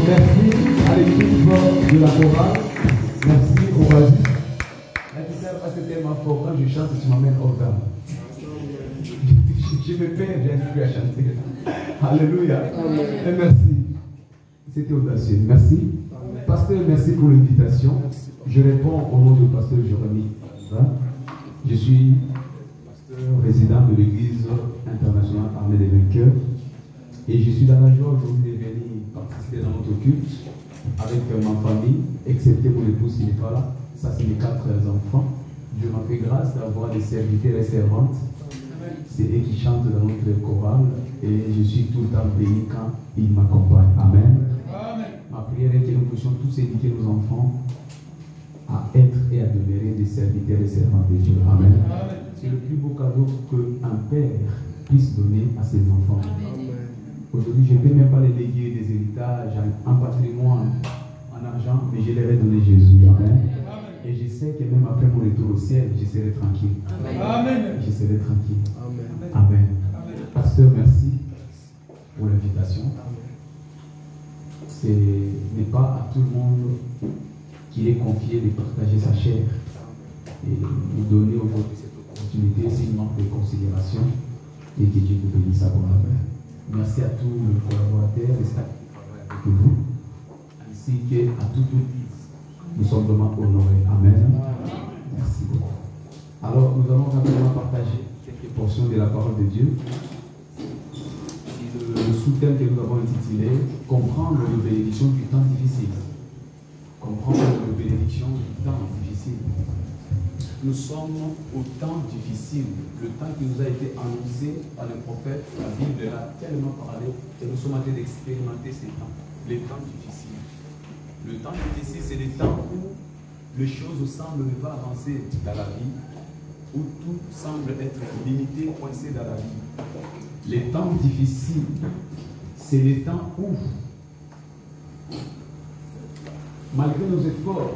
Merci à l'équipe de la chorale. Merci au Oasis. C'était ma faute. Quand je chante, tu m'amènes au gars. Je me perds, j'ai plus à chanter. Alléluia. Et merci. C'était audacieux. Merci. Amen. Pasteur, merci pour l'invitation. Je réponds au nom du pasteur Jérémy. Je suis pasteur résident de l'église internationale Armée des Vainqueurs. Et je suis dans la joie aujourd'hui de venir participer dans notre culte avec ma famille, excepté mon épouse qui n'est pas là. Ça, c'est mes 4 enfants. Dieu m'a fait grâce d'avoir des serviteurs et servantes. C'est eux qui chantent dans notre chorale et je suis tout le temps béni quand ils m'accompagnent. Amen. Amen. Ma prière est que nous puissions tous éduquer nos enfants à être et à demeurer des serviteurs et servantes de Dieu. Amen. Amen. C'est le plus beau cadeau qu'un père puisse donner à ses enfants. Aujourd'hui, je ne peux même pas les léguer des héritages, un patrimoine, en argent, mais je leur ai donné Jésus. Amen. Et je sais que même après mon retour au ciel, je serai tranquille. Amen. Je serai tranquille. Amen. Amen. Pasteur, merci pour l'invitation. Ce n'est pas à tout le monde qu'il est confié de partager sa chair et nous donner aujourd'hui cette opportunité. C'est une manque de considération et que Dieu vous bénisse à vous. Merci à tous les collaborateurs et staff qui travaillent avec vous, ainsi qu'à toute l'église. Nous sommes vraiment honorés. Amen. Merci beaucoup. Alors, nous allons rapidement partager quelques portions de la parole de Dieu. Le sous-thème que nous avons intitulé « Comprendre les bénédictions du temps difficile ». Comprendre les bénédictions du temps difficile. Nous sommes au temps difficile, le temps qui nous a été annoncé par le prophète. La Bible a tellement parlé et nous sommes en train d'expérimenter ces temps, les temps difficiles. Le temps difficile, c'est le temps où les choses semblent ne pas avancer dans la vie, où tout semble être limité, coincé dans la vie. Les temps difficiles, c'est les temps où, malgré nos efforts,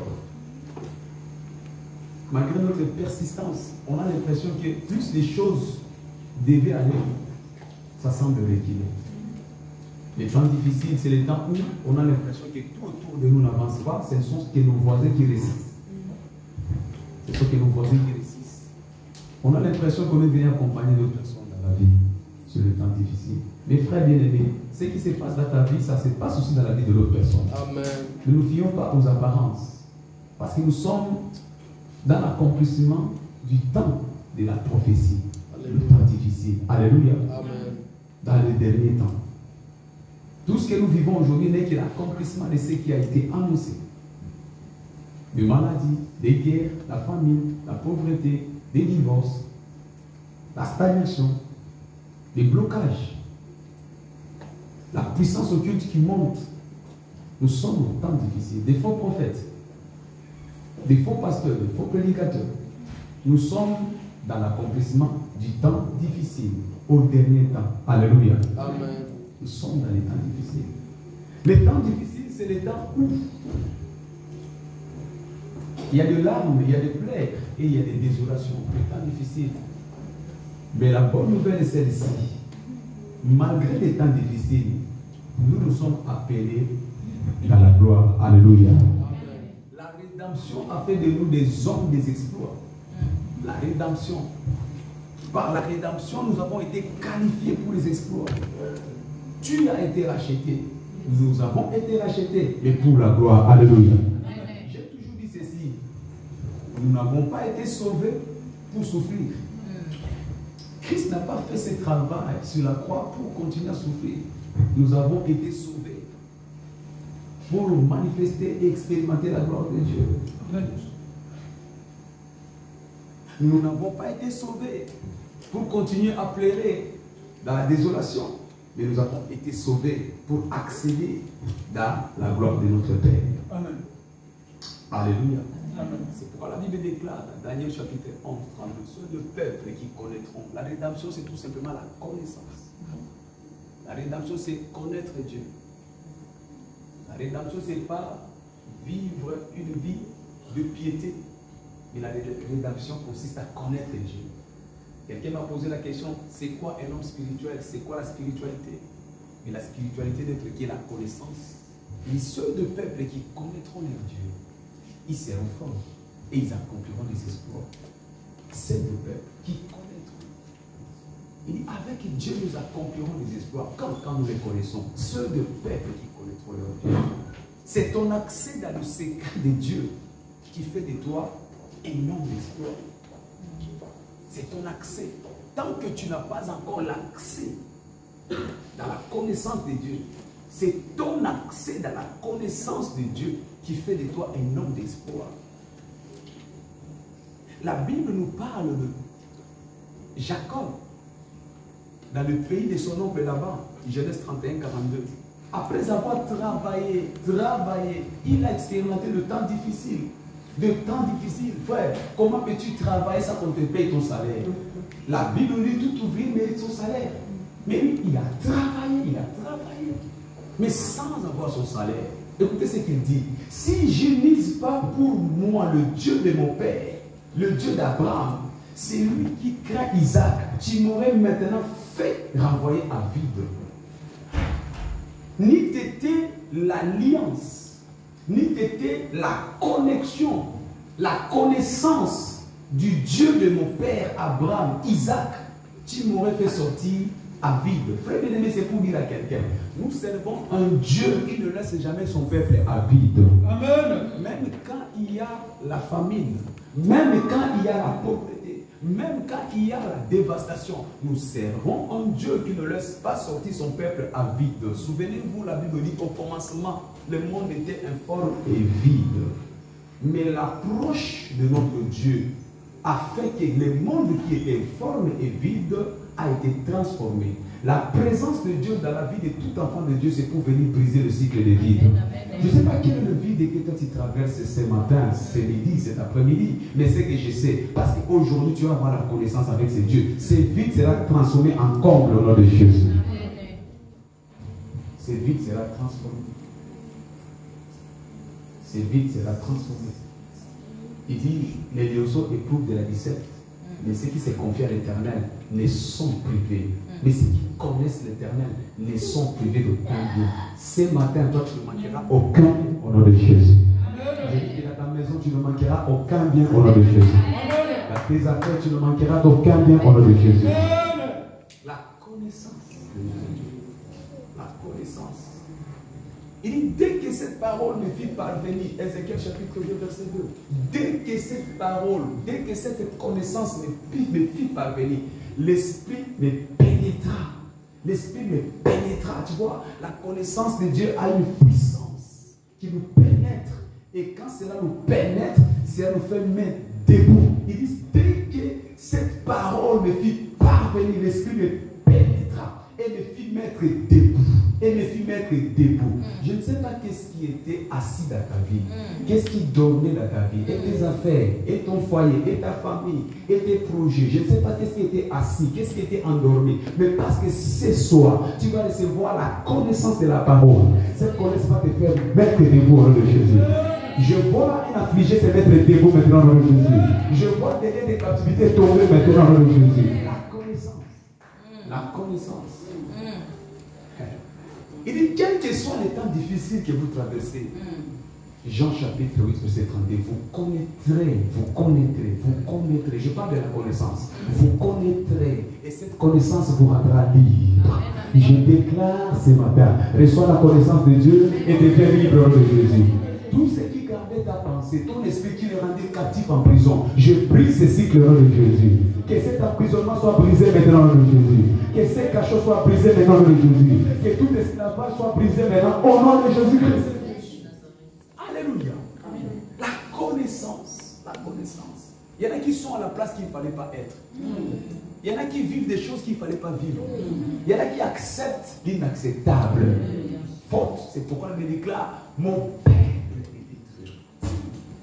malgré notre persistance, on a l'impression que plus les choses devaient aller, ça semble reculer. Les temps difficiles, c'est les temps où on a l'impression que tout autour de nous n'avance pas. Ce sont que nos voisins qui résistent. Ce sont que nos voisins qui résistent. On a l'impression qu'on est venu accompagner d'autres personnes dans la vie sur les temps difficiles. Mes frères bien-aimés, ce qui se passe dans ta vie, ça se passe aussi dans la vie de l'autre personne. Amen. Ne nous fions pas aux apparences. Parce que nous sommes dans l'accomplissement du temps de la prophétie. Alléluia. Le temps difficile. Alléluia. Amen. Dans les derniers temps. Tout ce que nous vivons aujourd'hui n'est que l'accomplissement de ce qui a été annoncé. Des maladies, des guerres, la famine, la pauvreté, des divorces, la stagnation, les blocages, la puissance occulte qui monte. Nous sommes au temps difficile. Des faux prophètes, des faux pasteurs, des faux prédicateurs. Nous sommes dans l'accomplissement du temps difficile, au dernier temps. Alléluia. Amen. Nous sommes dans les temps difficiles. Les temps difficiles, c'est les temps où il y a des larmes, il y a des plaies et il y a des désolations. Les temps difficiles. Mais la bonne nouvelle est celle-ci. Malgré les temps difficiles, nous nous sommes appelés dans la gloire. Alléluia. La rédemption a fait de nous des hommes des exploits. La rédemption. Par la rédemption, nous avons été qualifiés pour les exploits. Tu as été racheté. Nous avons été rachetés. Et pour la gloire. Alléluia. J'ai toujours dit ceci. Nous n'avons pas été sauvés pour souffrir. Christ n'a pas fait ce travail sur la croix pour continuer à souffrir. Nous avons été sauvés pour manifester et expérimenter la gloire de Dieu. Nous n'avons pas été sauvés pour continuer à pleurer dans la désolation. Mais nous avons été sauvés pour accéder dans la gloire de notre Père. Amen. Alléluia. Amen. C'est pourquoi la Bible déclare dans Daniel chapitre 11, 32, ceux de peuple qui connaîtront. La rédemption, c'est tout simplement la connaissance. La rédemption, c'est connaître Dieu. La rédemption, ce n'est pas vivre une vie de piété. Mais la rédemption consiste à connaître Dieu. Quelqu'un m'a posé la question, c'est quoi un homme spirituel? C'est quoi la spiritualité? Mais la spiritualité d'être qui est la connaissance Les seuls de peuple qui connaîtront leur Dieu, ils seront forts et ils accompliront des exploits. Ceux de peuple qui connaîtront. Il dit, avec Dieu, nous accomplirons des exploits, comme quand nous les connaissons. Ceux de peuple qui connaîtront leur Dieu. C'est ton accès dans le secret de Dieu qui fait de toi un homme d'exploit. C'est ton accès. Tant que tu n'as pas encore l'accès dans la connaissance de Dieu, c'est ton accès dans la connaissance de Dieu qui fait de toi un homme d'espoir. La Bible nous parle de Jacob dans le pays de son oncle là-bas, Genèse 31, 42. Après avoir travaillé, il a expérimenté le temps difficile. Frère, comment peux-tu travailler sans qu'on te paye ton salaire? La Bible dit tout ouvrier mérite son salaire. Mais lui, il a travaillé, mais sans avoir son salaire. Écoutez ce qu'il dit. Si je n'ise pas pour moi le Dieu de mon père, le Dieu d'Abraham, c'est lui qui craint Isaac, tu m'aurais maintenant fait renvoyer à vide. Ni t'était l'alliance, ni t'était la connexion, la connaissance du Dieu de mon père Abraham, Isaac, tu m'aurais fait sortir à vide. Frère bien-aimé, c'est pour dire à quelqu'un, nous servons un Dieu qui ne laisse jamais son peuple à vide. Amen. Même quand il y a la famine, même quand il y a la pauvreté, même quand il y a la dévastation, nous servons un Dieu qui ne laisse pas sortir son peuple à vide. Souvenez-vous, la Bible dit qu'au commencement, le monde était informe et vide. Mais l'approche de notre Dieu a fait que le monde qui était informe et vide a été transformé. La présence de Dieu dans la vie de tout enfant de Dieu, c'est pour venir briser le cycle de vide. Je ne sais pas quel est le vide que toi tu traverses ce matin, ce midi, cet après-midi, mais c'est que je sais, parce qu'aujourd'hui tu vas avoir la connaissance avec ce Dieu. Ce vide sera transformé en comble au nom de Jésus. Ce vide sera transformé. Ce vide sera transformé. Il dit, les lionceaux éprouvent de la disette. Mais ceux qui se confient à l'Éternel ne sont privés. Mais ceux qui connaissent l'Éternel ne sont privés d'aucun bien. Ce matin, toi, tu ne manqueras aucun bien au nom de Jésus. Je dis que dans ta maison, tu ne manqueras aucun bien au nom de Jésus. Dans tes affaires, tu ne manqueras d'aucun bien au nom de Jésus. La connaissance. La connaissance. Il dit, dès que cette parole me fit parvenir, Ézéchiel chapitre 2, verset 2, dès que cette parole, dès que cette connaissance me fit parvenir, l'Esprit me pénétra. L'Esprit me pénétra. Tu vois, la connaissance de Dieu a une puissance qui nous pénètre. Et quand cela nous pénètre, cela nous fait mettre debout. Il dit, dès que cette parole me fit parvenir, l'Esprit me pénétra et me fit mettre debout. Et me fit mettre debout. Je ne sais pas qu'est-ce qui était assis dans ta vie. Qu'est-ce qui dormait dans ta vie. Et tes affaires, et ton foyer, et ta famille, et tes projets. Je ne sais pas qu'est-ce qui était assis, qu'est-ce qui était endormi. Mais parce que ce soir, tu vas recevoir la connaissance de la parole. Cette connaissance va te faire mettre debout au nom de Jésus. Je vois un affligé se mettre debout maintenant au nom de Jésus. Je vois des liens de captivité tomber maintenant au nom de Jésus. La connaissance. La connaissance. Il dit, quels que soient les temps difficiles que vous traversez, Jean chapitre 8, verset 32, vous connaîtrez, je parle de la connaissance, vous connaîtrez, et cette connaissance vous rendra libre. Je déclare ce matin, reçois la connaissance de Dieu et deviens libre au nom de Jésus. Tout ce qui gardait ta pensée, ton esprit qui le rendait captif en prison, je brise ce cycle au nom de Jésus. Que cet emprisonnement soit brisé maintenant au nom de Jésus. Que ces cachots soient brisés maintenant au nom de Jésus. Que tout esclavage soit brisé maintenant au nom de Jésus-Christ. Alléluia. La connaissance. La connaissance. Il y en a qui sont à la place qu'il ne fallait pas être. Il y en a qui vivent des choses qu'il ne fallait pas vivre. Il y en a qui acceptent l'inacceptable. Faute. C'est pourquoi je déclare, mon peuple est détruit.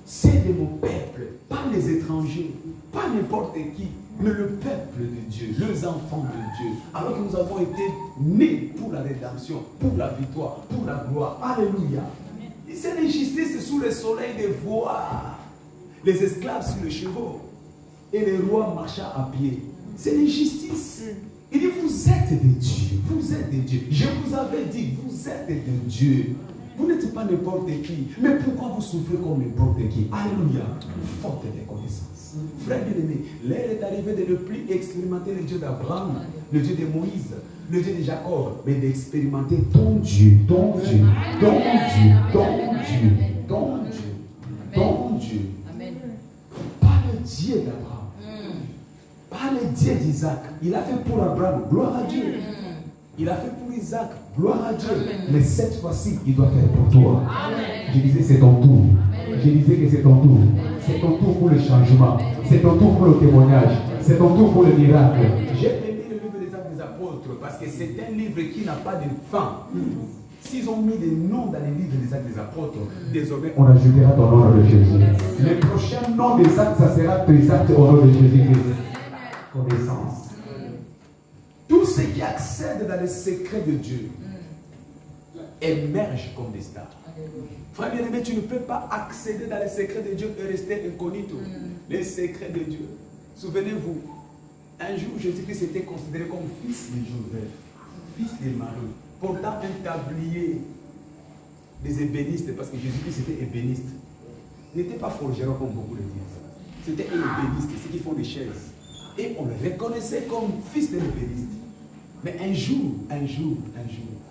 C'est de mon peuple, pas les étrangers, pas n'importe qui, mais le peuple de Dieu, les enfants de Dieu. Alors que nous avons été nés pour la rédemption, pour la victoire, pour la gloire. Alléluia. C'est l'injustice sous le soleil de voir les esclaves sur les chevaux et les rois marchant à pied. C'est l'injustice. Il dit, vous êtes des dieux. Vous êtes des dieux. Je vous avais dit, vous êtes des dieux. Vous n'êtes c'est pas n'importe qui. Mais pourquoi vous souffrez comme n'importe qui? Alléluia. Forte des connaissances. Frère bien-aimé, l'heure est arrivée de ne plus expérimenter le Dieu d'Abraham, le Dieu de Moïse, le Dieu de Jacob, mais d'expérimenter ton Dieu, ton Dieu, ton Dieu, ton Dieu, ton Dieu, ton Dieu. Pas le Dieu d'Abraham, pas le Dieu d'Isaac. Il a fait pour Abraham, gloire à Dieu. Il a fait pour Isaac, gloire à Dieu. Mais cette fois-ci, il doit faire pour toi. Je disais, c'est ton tour. Je disais que c'est ton tour. C'est ton tour pour le changement. C'est ton tour pour le témoignage. C'est ton tour pour le miracle. J'ai aimé le livre des Actes des Apôtres parce que c'est un livre qui n'a pas de fin. S'ils ont mis des noms dans les livres des Actes des Apôtres, désormais on ajoutera ton nom de Jésus. Le prochain nom des actes, ça sera tes actes au nom de Jésus-Christ. Connaissance. Tous ceux qui accèdent dans les secrets de Dieu émergent comme des stars. Frère bien-aimé, tu ne peux pas accéder dans les secrets de Dieu et rester incognito. Les secrets de Dieu. Souvenez-vous, un jour Jésus-Christ était considéré comme fils de Joseph, fils de Marie, portant un tablier des ébénistes, parce que Jésus-Christ était ébéniste. Il n'était pas forgeron comme beaucoup le disent. C'était un ébéniste, ceux qui font des chaises. Et on le reconnaissait comme fils d'un ébéniste. Mais un jour,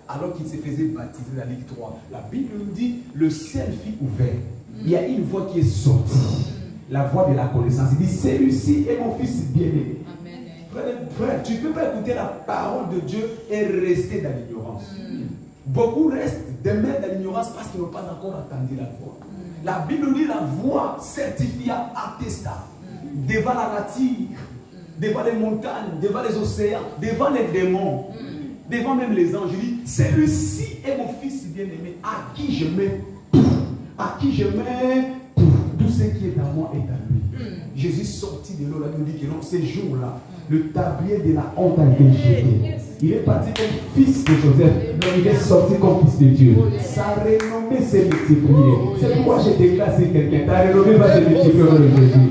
alors qu'il se faisait baptiser dans Luc 3, la Bible nous dit, le ciel fut ouvert. Il y a une voix qui est sortie. La voix de la connaissance. Il dit, celui-ci est mon fils bien-aimé. Frère, tu ne peux pas écouter la parole de Dieu et rester dans l'ignorance. Beaucoup restent demain dans l'ignorance parce qu'ils n'ont pas encore entendu la voix. La Bible dit, la voix certifia, attesta, devant la nature, devant les montagnes, devant les océans, devant les démons, devant même les anges. Il dit, celui-ci est mon fils bien-aimé, à qui je mets tout, à qui je mets tout. Tout ce qui est à moi est à lui. Jésus sortit de l'eau, là, nous dit que non, ces jours-là, le tablier de la honte a été jeté. Il est parti comme fils de Joseph, mais il est sorti comme fils de Dieu. Sa renommée s'est multipliée. C'est pourquoi je déclare sur quelqu'un, ta renommée va se multiplier au nom de Jésus.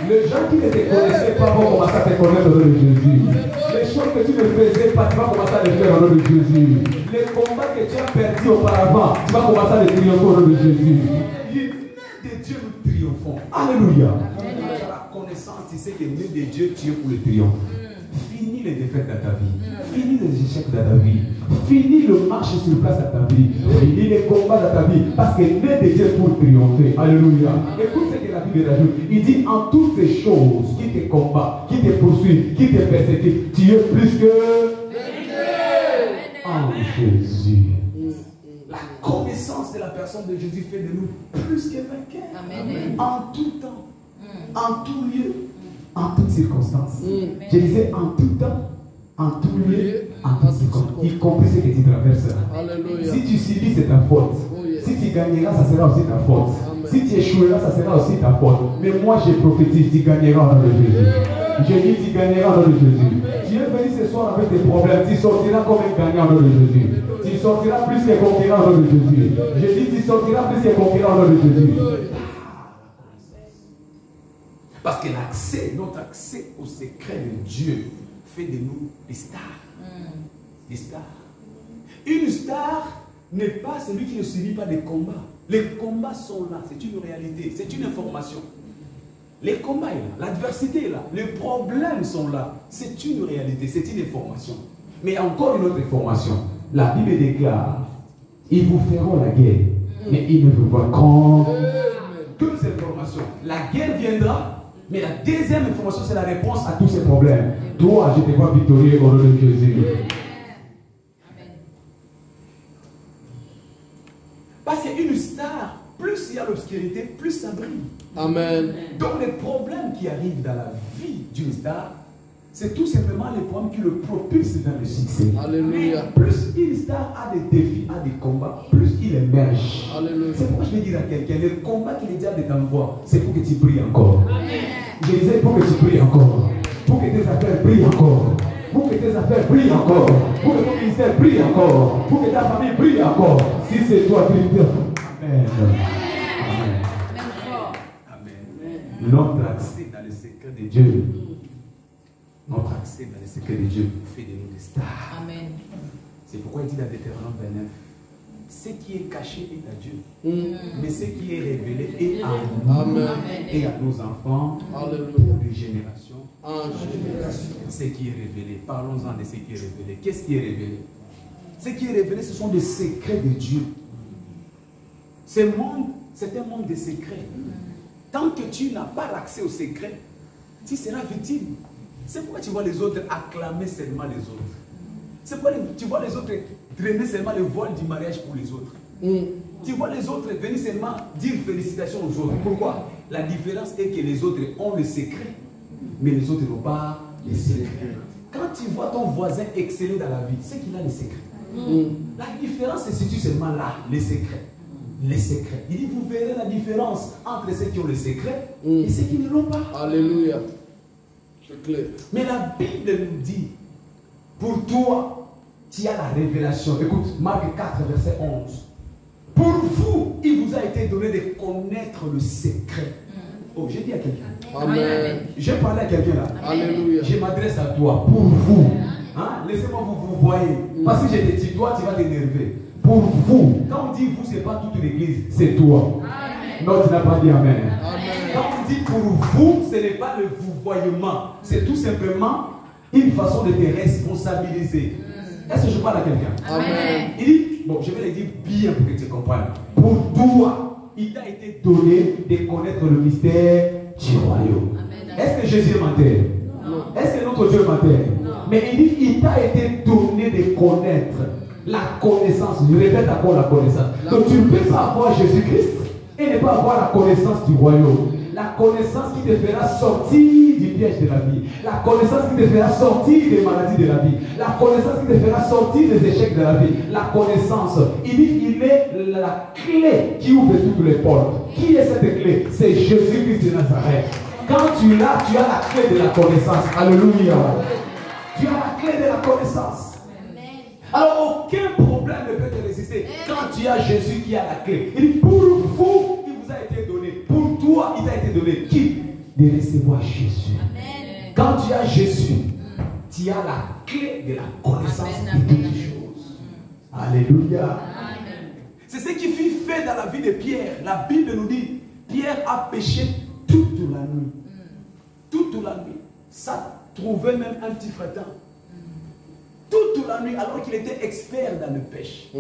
Les gens qui ne te connaissaient pas vont commencer à te connaître au nom de Jésus. Les choses que tu ne faisais pas, tu vas commencer à les faire au nom de Jésus. Les combats que tu as perdus auparavant, tu vas commencer à les triompher au nom de Jésus. De Dieu nous triomphons. Alléluia. Dans la connaissance, tu sais que né de Dieu, tu es pour le triomphe. Finis les défaites dans ta vie. Finis les échecs dans ta vie. Finis le marche sur place dans ta vie. Finis les combats dans ta vie. Parce que né de Dieu pour triompher. Alléluia. Écoute ce que la Bible rajoute. Il dit en toutes ces choses qui te combattent, qui te poursuivent, qui te persécutent, tu es plus que en Jésus. La connaissance de la personne de Jésus fait de nous plus que vainqueurs. Amen. En tout temps, en tout lieu, en toutes circonstances. Je disais en tout temps, en tout lieu, en toutes circonstances. Y compris ce que tu traverses. Alléluia. Si tu subis, c'est ta faute. Si tu gagneras, ça sera aussi ta faute. Si tu échoueras, ça sera aussi ta faute. Mais moi, je prophétise, tu gagneras en nom de Jésus. Je dis, tu gagneras en nom de Jésus. Tu es venu ce soir avec tes problèmes, tu sortiras comme un gagnant en nom de Jésus. Tu sortiras plus que conquérant en nom de Jésus. Je dis, tu sortiras plus que conquérant en nom de Jésus. Parce que l'accès, notre accès au secret de Dieu fait de nous des stars. Des stars. Une star n'est pas celui qui ne subit pas des combats. Les combats sont là, c'est une réalité, c'est une information. Les combats sont là, l'adversité est là, les problèmes sont là, c'est une réalité, c'est une information. Mais encore une autre information, la Bible déclare, ils vous feront la guerre, mais ils ne vous vaincront. Deux informations, la guerre viendra, mais la deuxième information, c'est la réponse à tous ces problèmes. Toi, je te vois victorieux au nom de Jésus. Parce qu'une star, plus il y a l'obscurité, plus ça brille. Amen. Donc les problèmes qui arrivent dans la vie d'une star, c'est tout simplement les problèmes qui le propulsent vers le succès. Alléluia. Plus une star a des défis, a des combats, plus il émerge. C'est pourquoi je vais dire à quelqu'un, le combat que le diable t'envoie, c'est pour que tu brilles encore. Amen. Je disais pour que tu brilles encore. Pour que tes affaires brillent encore. Pour que tes affaires brillent encore. Pour que ton ministère brille encore. Pour que ta famille brille encore. Si c'est toi, tu le Amen. Amen. Amen. Notre accès dans le secret de Dieu. Notre accès dans le secret de Dieu fait de nous des stars. Amen. C'est pourquoi il dit dans Deutéronome 29, ce qui est caché est à Dieu. Mais ce qui est révélé est à nous. Amen. Et à nos enfants. Alléluia. De génération En génération. Ce qui est révélé. Parlons-en de ce qui est révélé. Qu'est-ce qui est révélé? Ce qui est révélé, ce sont des secrets de Dieu. Ce monde, c'est un monde de secrets. Tant que tu n'as pas l'accès aux secrets, tu seras victime. C'est pourquoi tu vois les autres acclamer seulement les autres. C'est pourquoi tu vois les autres traîner seulement le voile du mariage pour les autres. Tu vois les autres venir seulement dire félicitations aux autres. Pourquoi? La différence est que les autres ont le secret, mais les autres n'ont pas les secrets. Quand tu vois ton voisin exceller dans la vie, c'est qu'il a les secrets. La différence se situe seulement là, les secrets. Les secrets. Il dit, vous verrez la différence entre ceux qui ont les secrets et ceux qui ne l'ont pas. Alléluia. C'est clair. Mais la Bible nous dit, pour toi, tu as la révélation. Écoute, Marc 4, verset 11. Pour vous, il vous a été donné de connaître le secret. Oh, j'ai dit à quelqu'un. Amen. J'ai parlé à quelqu'un là. Alléluia. Je m'adresse à toi. Pour vous. Hein? Laissez-moi vous voyez. Parce que j'ai dit toi, tu vas t'énerver. Pour vous. Quand on dit vous, ce n'est pas toute l'église, c'est toi. Amen. Non, tu n'as pas dit amen. Amen. Quand on dit pour vous, ce n'est pas le vouvoiement. C'est tout simplement une façon de te responsabiliser. Est-ce que je parle à quelqu'un? Amen. Il dit, bon, je vais le dire bien pour que tu comprennes. Pour toi, il t'a été donné de connaître le mystère du royaume. Est-ce que Jésus est menteur? Non. Est-ce que notre Dieu est menteur? Non. Mais il dit, il t'a été donné de connaître la connaissance. Je répète encore la connaissance. Donc tu ne peux pas avoir Jésus-Christ et ne pas avoir la connaissance du royaume. La connaissance qui te fera sortir du piège de la vie. La connaissance qui te fera sortir des maladies de la vie. La connaissance qui te fera sortir des échecs de la vie. La connaissance. Il dit qu'il est la clé qui ouvre toutes les portes. Qui est cette clé? C'est Jésus-Christ de Nazareth. Quand tu l'as, tu as la clé de la connaissance. Alléluia. Tu as la clé de la connaissance. Alors aucun problème ne peut te résister. Quand tu as Jésus qui a la clé. Il dit pour vous, il vous a été donné. Pour toi, il t'a été donné. Qui? De recevoir Jésus. Amen. Quand tu as Jésus, tu as la clé de la connaissance de toutes les choses. Alléluia. C'est ce qui fut fait dans la vie de Pierre. La Bible nous dit, Pierre a péché toute la nuit. Toute la nuit. Ça trouvait même un petit fretin. Toute la nuit, alors qu'il était expert dans le pêche.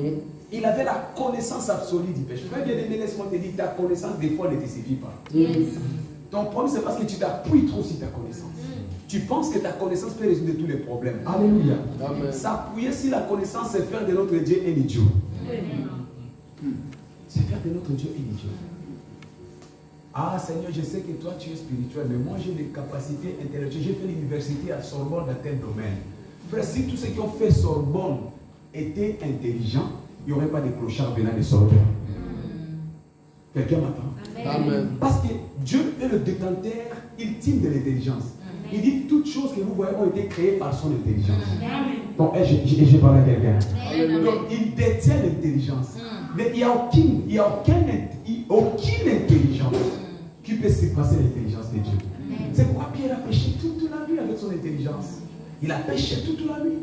Il avait la connaissance absolue du pêche. Frère bien-aimé, laisse-moi te dire, ta connaissance des fois ne te suffit pas. Ton problème, c'est parce que tu t'appuies trop sur ta connaissance. Tu penses que ta connaissance peut résoudre tous les problèmes. Alléluia. S'appuyer sur la connaissance, c'est faire de notre Dieu un idiot. C'est faire de notre Dieu un idiot. Ah Seigneur, je sais que toi tu es spirituel, mais moi j'ai des capacités intellectuelles. J'ai fait l'université à Sorbonne dans tel domaine. Frère, si tous ceux qui ont fait Sorbonne étaient intelligents, il n'y aurait pas de clochards venant de Sorbonne. Quelqu'un m'attend? Amen. Parce que Dieu est le détenteur ultime de l'intelligence. Il dit toutes choses que vous voyez ont été créées par son intelligence. Donc, j'ai parlé à quelqu'un. Donc, il détient l'intelligence. Mais il n'y a aucune intelligence qui peut surpasser l'intelligence de Dieu. C'est pourquoi Pierre a péché toute la nuit avec son intelligence. Il a péché toute la nuit.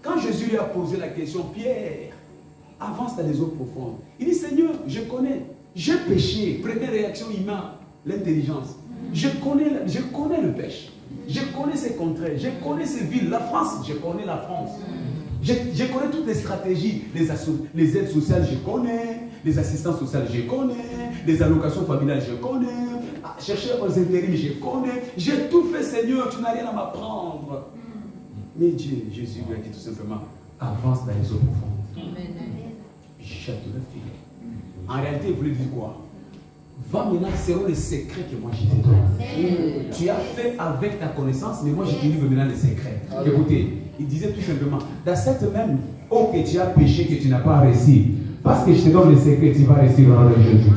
Quand Jésus lui a posé la question, Pierre, avance dans les eaux profondes. Il dit, Seigneur, je connais. J'ai péché. Première réaction humaine, l'intelligence. Je connais le péché. Je connais ses contrées. Je connais ses villes. La France, je connais la France. Je connais toutes les stratégies. Les aides sociales, je connais. Les assistances sociales, je connais. Les allocations familiales, je connais. Chercher aux intérims, je connais. J'ai tout fait, Seigneur. Tu n'as rien à m'apprendre. Mais Dieu, Jésus lui a dit tout simplement, avance dans les eaux profondes. Jette le filet. En réalité, il voulait dire quoi? Va maintenant, seront les secrets que moi j'ai donné. Tu as fait avec ta connaissance, mais moi j'ai tenu maintenant les secrets. Écoutez, il disait tout simplement, dans cette même eau que tu as péché, que tu n'as pas réussi, parce que je te donne les secrets, tu vas réussir au nom de Jésus.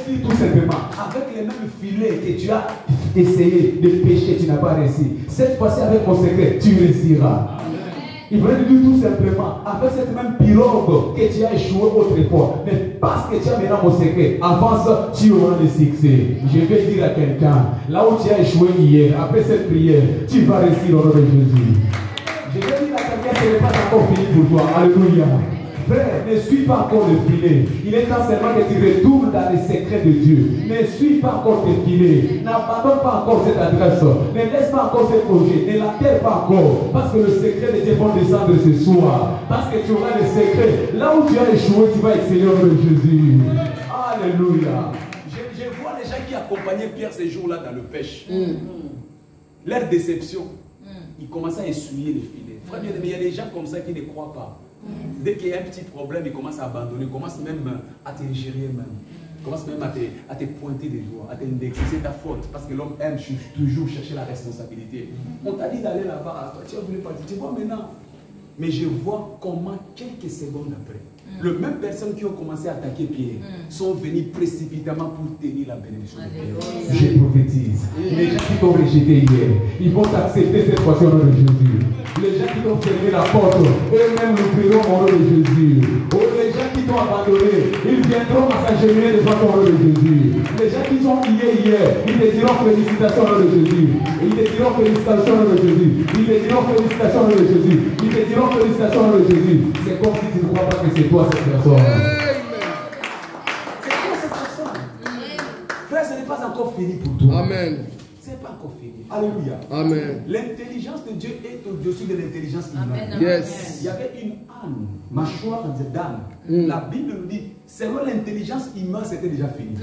Il dit tout simplement, avec les mêmes filets que tu as essayé de pécher, tu n'as pas réussi. Cette fois-ci, avec mon secret, tu réussiras. Il voulait dire tout simplement, avec cette même pirogue que tu as échoué autrefois, mais parce que tu as maintenant mon secret, avance, tu auras le succès. Je vais dire à quelqu'un, là où tu as échoué hier, après cette prière, tu vas réussir au nom de Jésus. Je vais dire à quelqu'un, ce n'est pas encore fini pour toi. Alléluia. Frère, ne suis pas encore le filet. Il est temps seulement que tu retournes dans les secrets de Dieu. Ne suis pas encore tes filets. N'abandonne pas encore cette adresse. Ne laisse pas encore ce projet. Ne l'atterre pas encore. Parce que le secret de Dieu va descendre ce soir. Parce que tu auras le secret. Là où tu as échoué, tu vas exceller au nom de Jésus. Alléluia. Je vois les gens qui accompagnaient Pierre ces jours-là dans le pêche. Leur déception, ils commencent à essuyer les filets. Frère bien-aimé, il y a des gens comme ça qui ne croient pas. Dès qu'il y a un petit problème, ils commencent à abandonner, ils commencent même à te gérer même. Ils commencent même à te pointer des doigts, à t'indexer. C'est ta faute, parce que l'homme aime toujours chercher la responsabilité. On t'a dit d'aller là-bas, toi tu as voulu partir, tu vois maintenant. Mais je vois comment quelques secondes après, les mêmes personnes qui ont commencé à attaquer Pierre sont venues précipitamment pour tenir la bénédiction de Pierre. Je prophétise. Les gens qui t'ont rejeté hier, ils vont t'accepter cette fois-ci au nom de Jésus. Les gens qui t'ont fermé la porte, eux-mêmes l'ouvriront au nom de Jésus. Oh, les gens qui t'ont abandonné, ils viendront à s'agenouiller devant toi au nom de Jésus. Les gens qui sont hier, ils te diront félicitations au nom de Jésus. Ils te diront félicitations au nom de Jésus. Ils te diront félicitations au nom de Jésus. Ils te diront félicitations au nom de Jésus. C'est comme si tu ne crois pas que c'est toi cette personne. C'est quoi cette personne? Frère, ce n'est pas encore fini pour toi. Amen. Ce n'est pas encore fini. Alléluia. Amen. L'intelligence de Dieu est au-dessus de l'intelligence humaine. Yes. Il y avait une âne, mâchoire d'âne. La Bible nous dit, selon l'intelligence humaine, c'était déjà fini.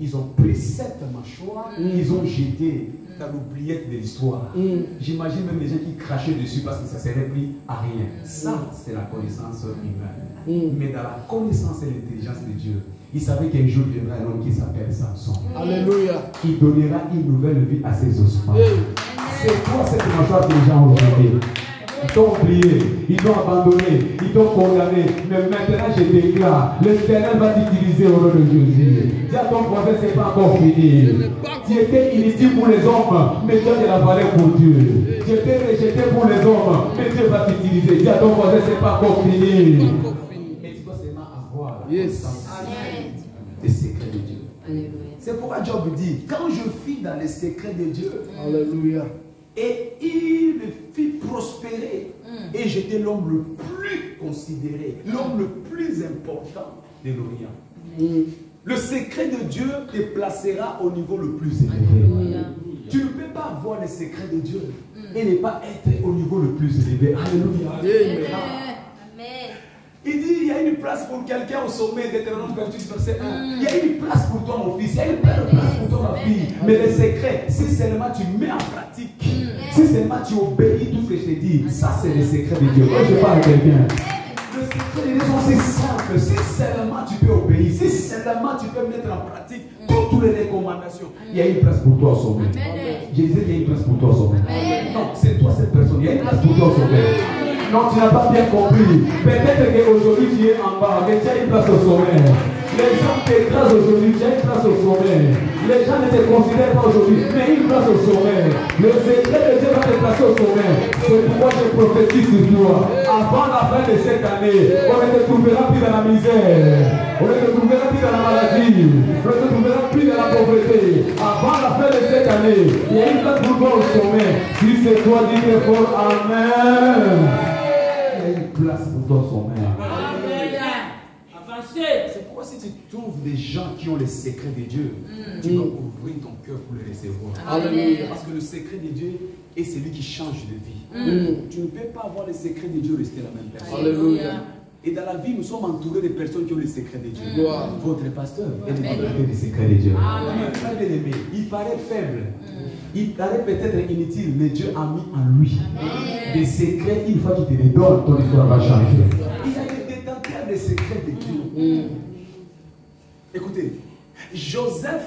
Ils ont pris cette mâchoire, ils ont jeté dans l'oubliette de l'histoire. J'imagine même les gens qui crachaient dessus parce que ça serait pris à rien. Ça, c'est la connaissance humaine. Mais dans la connaissance et l'intelligence de Dieu, il savait qu'un jour viendra un homme qui s'appelle Samson. Alléluia. Qui donnera une nouvelle vie à ses ossements. C'est toi cette mâchoire que les gens ont oublié. Ils t'ont oublié, ils t'ont abandonné, ils t'ont condamné. Mais maintenant je déclare, l'Éternel va t'utiliser au nom de Jésus. Dis à ton voisin, c'est pas encore fini. Tu étais inutile pour les hommes, mais tu as de la valeur pour Dieu. Tu étais rejeté pour les hommes, mais Dieu va t'utiliser. Dis à ton voisin, c'est pas encore fini. Et tu dois seulement avoir les secrets de Dieu. C'est pourquoi Job dit, quand je fis dans les secrets de Dieu, Alléluia. et il me fit prospérer, et j'étais l'homme le plus considéré, l'homme le plus important de l'Orient. Le secret de Dieu te placera au niveau le plus élevé. Tu ne peux pas avoir les secrets de Dieu et ne pas être au niveau le plus élevé. Alléluia. Amen. Il dit, il y a une place pour quelqu'un au sommet d'Éternel 28, verset 1. Il y a une place pour toi, mon fils. Il y a une place pour toi, ma fille. Mais le secret, si seulement tu mets en pratique, si seulement tu obéis tout ce que je te dis, ça c'est le secret de Dieu. Moi, je parle à quelqu'un. Le secret de Dieu, c'est simple. Si seulement tu peux obéir, si seulement tu peux mettre en pratique toutes les recommandations, il y a une place pour toi au sommet. Je disais qu'il y a une place pour toi au sommet. Non, c'est toi cette personne. Il y a une place pour toi au sommet. Non, tu n'as pas bien compris. Peut-être qu'aujourd'hui tu es en bas, mais tu as une place au sommet. Les gens t'écrasent aujourd'hui, tu as une place au sommet. Les gens ne te considèrent pas aujourd'hui, mais une place au sommet. Le secret de Dieu va te placer au sommet. C'est pourquoi je prophétise sur toi. Avant la fin de cette année, on ne te trouvera plus dans la misère. On ne te trouvera plus dans la maladie. On ne te trouvera plus dans la pauvreté. Avant la fin de cette année, il y a une place pour toi au sommet. Si c'est toi, dis très fort Amen. Une place pour toi au sommet. C'est pourquoi si tu trouves des gens qui ont les secrets de Dieu, tu dois ouvrir ton cœur pour les recevoir. Alléluia. Parce que le secret de Dieu est celui qui change de vie. Tu ne peux pas avoir les secrets de Dieu et rester la même personne. Alléluia. Et dans la vie, nous sommes entourés de personnes qui ont les secrets de Dieu. Gloire. Votre pasteur est Avec les secrets de Dieu. mon frère bien-aimé, il paraît faible. Il paraît peut-être inutile, mais Dieu a mis en lui des secrets. Une fois qu'il te les donne, ton histoire va changer. Il a été détenteur des secrets de Dieu. Écoutez, Joseph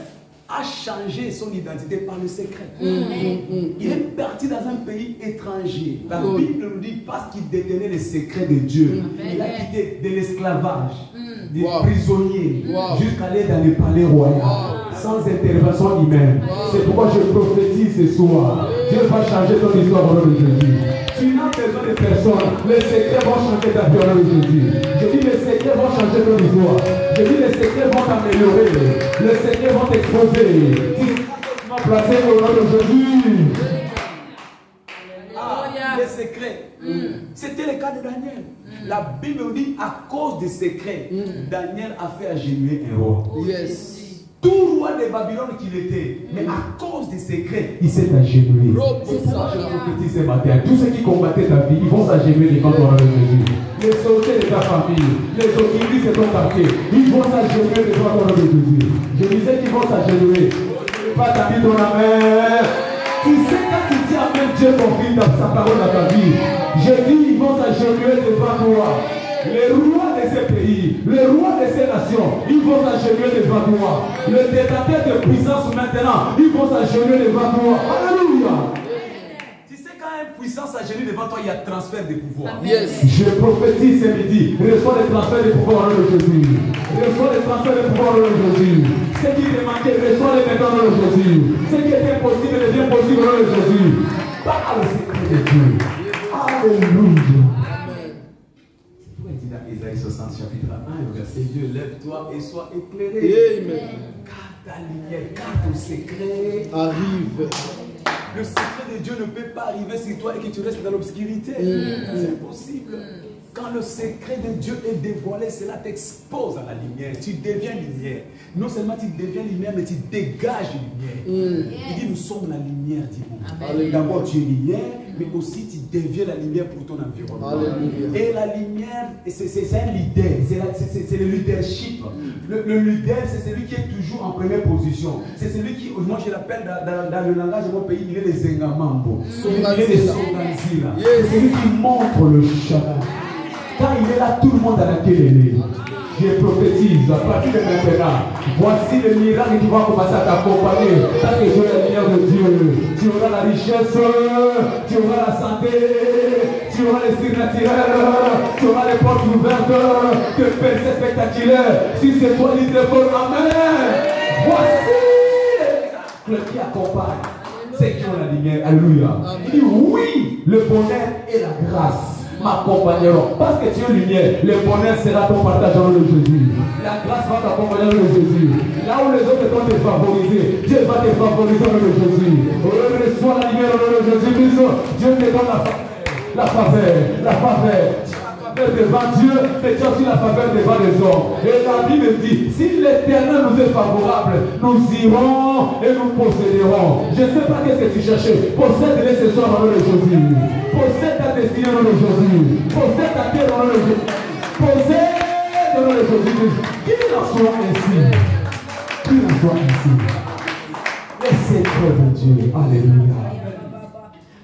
a changé son identité par le secret. Il est parti dans un pays étranger. La Bible nous dit parce qu'il détenait les secrets de Dieu. Il a quitté de l'esclavage, des prisonniers, jusqu'à aller dans les palais royaux, sans intervention humaine. C'est pourquoi je prophétise ce soir. Dieu va changer ton histoire au nom de Jésus. Tu n'as besoin de personne. Les secrets vont changer ta vie au nom de Jésus. Je dis les secrets vont changer ton histoire. Je dis les secrets vont t'améliorer. Les secrets vont t'exposer. Tu seras placé au nom de Jésus. Les secrets. C'était le cas de Daniel. La Bible nous dit, à cause des secrets, Daniel a fait agenouiller un roi. Yes. Tout roi de Babylone qu'il était, mais à cause des secrets, il s'est agenouillé. C'est ça que je prophétise ce matin. Tous ceux qui combattaient ta vie, ils vont s'agenouiller devant ton Jésus. Les sorciers de ta famille, les occultistes de ton quartier, ils vont s'agenouiller devant ton Jésus. Je disais qu'ils vont s'agenouiller. Pas ta vie, ton amen. Tu sais, quand tu dis amen, Dieu confirme dans sa parole dans ta vie. Je dis, ils vont s'agenouiller devant toi. Les rois de ces pays, les rois de ces nations, ils vont s'agenouiller devant toi. Le détenteur de puissance maintenant, ils vont s'agenouiller devant toi. Alléluia. Tu sais, quand une puissance s'agenouille devant toi, il y a transfert de pouvoir. Yes. Je prophétise ce midi, reçois le transfert de pouvoir au nom de Jésus. Reçois le transfert de pouvoir au nom de Jésus. Ce qui te manquait, reçois le maintenant au nom de Jésus. Ce qui était possible devient possible au nom de Jésus. Par le secret de Dieu. Alléluia. Isaïe 60, chapitre 1, verset 2, lève-toi et sois éclairé. Amen. Car ta lumière, car ton secret Arrive. Le secret de Dieu ne peut pas arriver sur toi et que tu restes dans l'obscurité. C'est impossible. Quand le secret de Dieu est dévoilé, cela t'expose à la lumière. Tu deviens lumière. Non seulement tu deviens lumière, mais tu dégages lumière. Il dit, nous sommes la lumière du monde. D'abord, tu es lumière, mais aussi tu deviens la lumière pour ton environnement. Alléluia. Et la lumière, c'est un leader, c'est le leadership. Le leader, c'est celui qui est toujours en première position. C'est celui qui, moi je l'appelle dans le langage de mon pays, il est le Zengamambo. Il est le Songanzila. C'est celui qui montre le chemin. Quand il est là, tout le monde a la télé. Je prophétise à partir de maintenant. Voici le miracle qui va commencer à t'accompagner. Parce que tu es la lumière de Dieu. Tu auras la richesse, tu auras la santé, tu auras les signes naturels, tu auras les portes ouvertes, que percées spectaculaires. Si c'est toi l'idée pour amen. Voici le qui accompagne. C'est qui ont la lumière. Alléluia. Il dit oui, le bonheur et la grâce m'accompagneront. Parce que tu es lumière, le bonheur sera ton partage au nom de Jésus. La grâce va t'accompagner au nom de Jésus. Là où les autres vont te favoriser, Dieu va te favoriser au nom de Jésus. Reçois la lumière au nom de Jésus. Dieu te donne la faveur. La faveur devant Dieu, mais tu as aussi la faveur devant les hommes. Et la Bible dit, si l'Éternel nous est favorable, nous irons et nous posséderons. Je ne sais pas qu'est-ce que tu cherchais. Possède-les ce soir au nom de Jésus. Possède ta destinée au nom de Jésus. Possède ta terre au nom de Jésus. Possède au nom de Jésus. Qu'il en soit ainsi. Qu'il en soit ainsi. Les secrets de Dieu. Alléluia.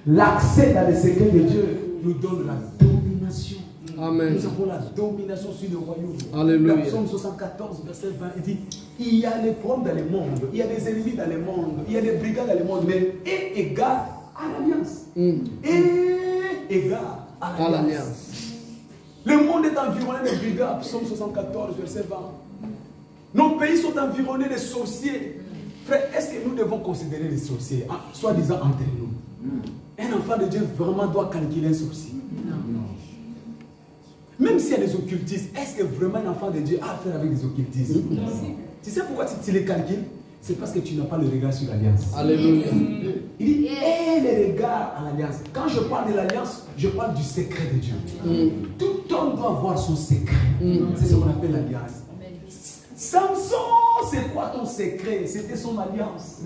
L'accès dans les secrets de Dieu nous donne la domination. Amen. Nous avons la domination sur le royaume. Alléluia. Le psaume 74, verset 20, il dit, il y a les problèmes dans le monde, il y a des ennemis dans le monde, il y a des brigands dans le monde, mais est égal à l'alliance. Est égal à l'alliance. Le monde est environné de brigands, psaume 74, verset 20. Nos pays sont environnés de sorciers. Frère, est-ce que nous devons considérer les sorciers, soi-disant entre nous? Un enfant de Dieu vraiment doit calculer un sorcier? Non. Même s'il y a des occultistes, est-ce que vraiment un enfant de Dieu a affaire avec des occultistes? Tu sais pourquoi tu les calcules? C'est parce que tu n'as pas le regard sur l'alliance. Alléluia. Il dit, et les regards à l'alliance. Quand je parle de l'alliance, je parle du secret de Dieu. Tout homme doit avoir son secret. C'est ce qu'on appelle l'alliance. Samson, c'est quoi ton secret? C'était son alliance.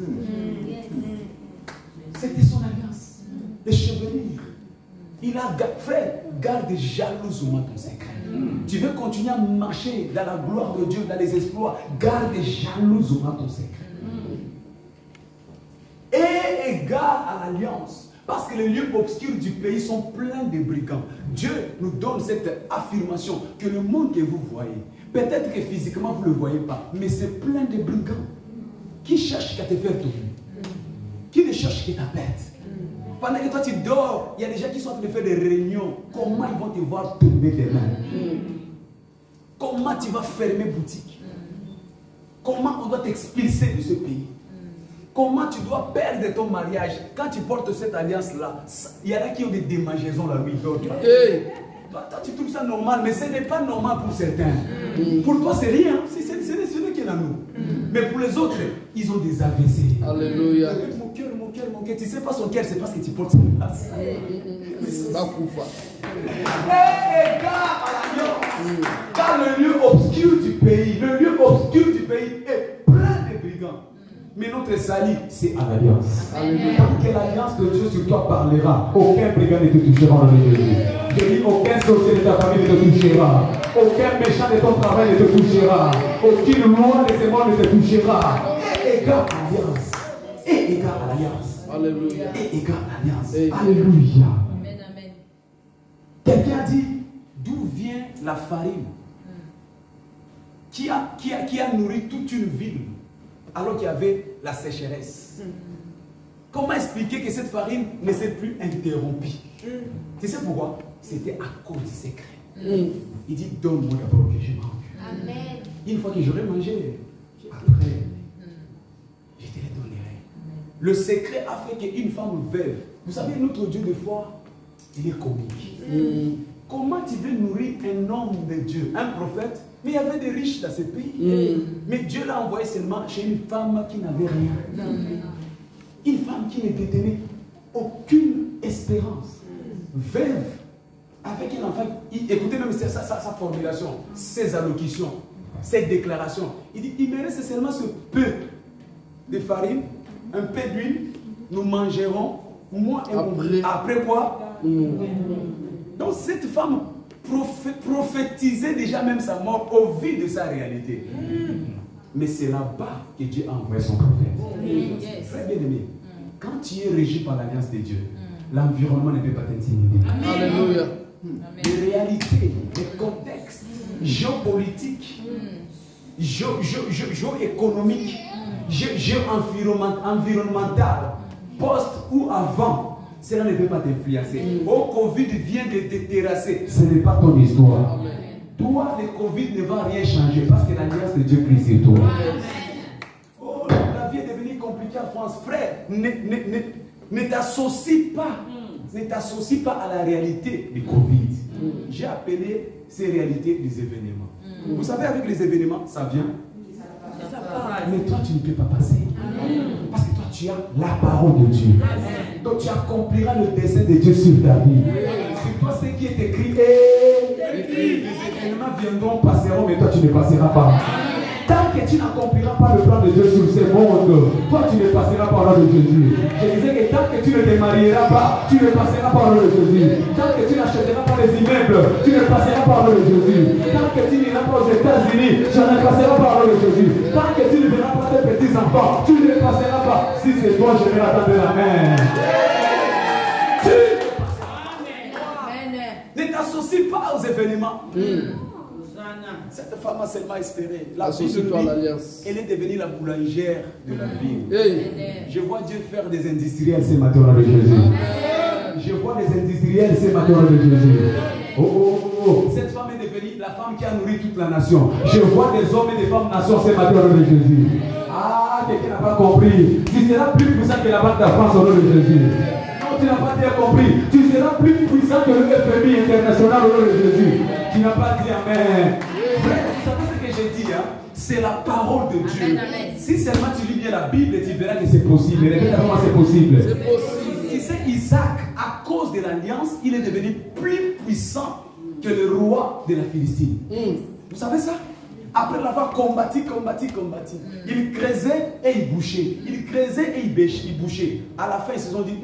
C'était son alliance. Les chevelures. Il a fait, garde jalousement ton secret. Tu veux continuer à marcher dans la gloire de Dieu, dans les exploits, garde jalousement ton secret. Et égard à l'alliance. Parce que les lieux obscurs du pays sont pleins de brigands. Dieu nous donne cette affirmation que le monde que vous voyez, peut-être que physiquement vous ne le voyez pas, mais c'est plein de brigands qui cherchent à te faire tomber, qui ne cherchent qu'à ta perte. Pendant que toi tu dors, il y a des gens qui sont en train de faire des réunions. Comment ils vont te voir tomber demain? Comment tu vas fermer boutique? Comment on doit t'expulser de ce pays? Comment tu dois perdre ton mariage? Quand tu portes cette alliance-là, il y en a qui ont des démangeaisons la nuit, d'autres. Toi, tu trouves ça normal, mais ce n'est pas normal pour certains. Pour toi, c'est rien. Ce n'est qui est en nous. Mais pour les autres, ils ont des AVC. Alléluia. Mon cœur, mon cœur, mon cœur. Tu ne sais pas son cœur, c'est parce que tu portes son place. Égard à l'alliance. Car le lieu obscur du pays, est plein de brigands. Mais notre salut, c'est à l'alliance. Tant que l'alliance de Dieu sur toi parlera, aucun brigand ne te touchera dans le Jésus. Je dis, aucun sorcier de ta famille ne te touchera. Aucun méchant de ton travail ne te touchera. Aucune loi de ces morts ne te touchera. Et égard à l'alliance. Et égard à l'alliance. Alléluia. Et égard à l'alliance. Alléluia. Amen, amen. Quelqu'un a dit, d'où vient la farine qui a nourri toute une ville alors qu'il y avait la sécheresse? Comment expliquer que cette farine ne s'est plus interrompue? Tu sais pourquoi? C'était à cause du secret. Il dit, donne-moi d'abord que je mange. Amen. Une fois que j'aurai mangé, après, je te les donnerai. Le secret a fait qu'une femme veuve, vous savez, notre Dieu de foi, il est comique. Comment tu veux nourrir un homme de Dieu, un prophète? Mais il y avait des riches dans ce pays. Mais Dieu l'a envoyé seulement chez une femme qui n'avait rien. Une femme qui ne détenait aucune espérance. Veuve, avec un enfant. Écoutez même sa formulation, ses allocutions, ses déclarations. Il dit, il me reste seulement ce peu de farine, un peu d'huile, nous mangerons, moi et mon mari. Après quoi? Donc cette femme prophétisait déjà même sa mort au vu de sa réalité. Mais c'est là-bas que Dieu a envoyé son prophète. Très bien aimé. Quand tu es régi par l'alliance de Dieu, l'environnement ne peut pas t'intimider. Alléluia. Les réalités, les contextes géopolitiques, géoéconomiques, géo-environnemental, post ou avant, cela ne peut pas t'influencer. Oh, Covid vient de te terrasser. Ce n'est pas ton histoire. Toi, le Covid ne va rien changer parce que l'alliance de Dieu prie sur toi. Oh, la vie est devenue compliquée en France. Frère, ne t'associe pas. Ne t'associe pas à la réalité du Covid. J'ai appelé ces réalités des événements. Vous savez, avec les événements, ça vient. Mais toi, tu ne peux pas passer. Parce que toi, tu as la parole de Dieu. Donc, tu accompliras le dessein de Dieu sur ta vie. Sur toi, ce qui est écrit, les événements viendront, passeront, mais toi, tu ne passeras pas. Tant que tu n'accompliras pas le plan de Dieu sur ce monde, toi, tu ne passeras pas au nom de Jésus. Je disais que tant que tu ne te marieras pas, tu ne passeras pas au nom de Jésus. Tant que tu n'achèteras pas les immeubles, tu ne passeras pas au nom de Jésus. Tant que tu n'iras pas aux États-Unis, tu ne passeras pas au nom de Jésus. Tant que tu ne verras pas tes petits-enfants, tu ne passeras pas. Si c'est toi, je vais attendre la main. Ne t'associe pas aux événements. Cette femme a seulement espéré. La vie de lui, elle est devenue la boulangère de la ville. Je vois Dieu faire des industriels ce matin de Jésus. Je vois des industriels ce matin de Jésus. Oh. Cette femme est devenue la femme qui a nourri toute la nation. Je vois des hommes et des femmes nations ce matin de Jésus. Ah, quelqu'un n'a pas compris. Tu seras plus puissant que la Banque de France au nom de Jésus. Non, tu n'as pas bien compris. Tu seras plus puissant que le FMI international au nom de Jésus. Tu n'as pas dit Amen. Frère, vous savez ce que j'ai dit, hein? C'est la parole de Dieu. Amen, amen. Si seulement tu lis bien la Bible, tu verras que c'est possible. Répète comment c'est possible. C'est possible. Tu sais, Isaac, à cause de l'alliance, il est devenu plus puissant que le roi de la Philistine. Vous savez ça? Après l'avoir combattu, il creusait et il bouchait. Il creusait et il bouchait. À la fin, ils se sont dit,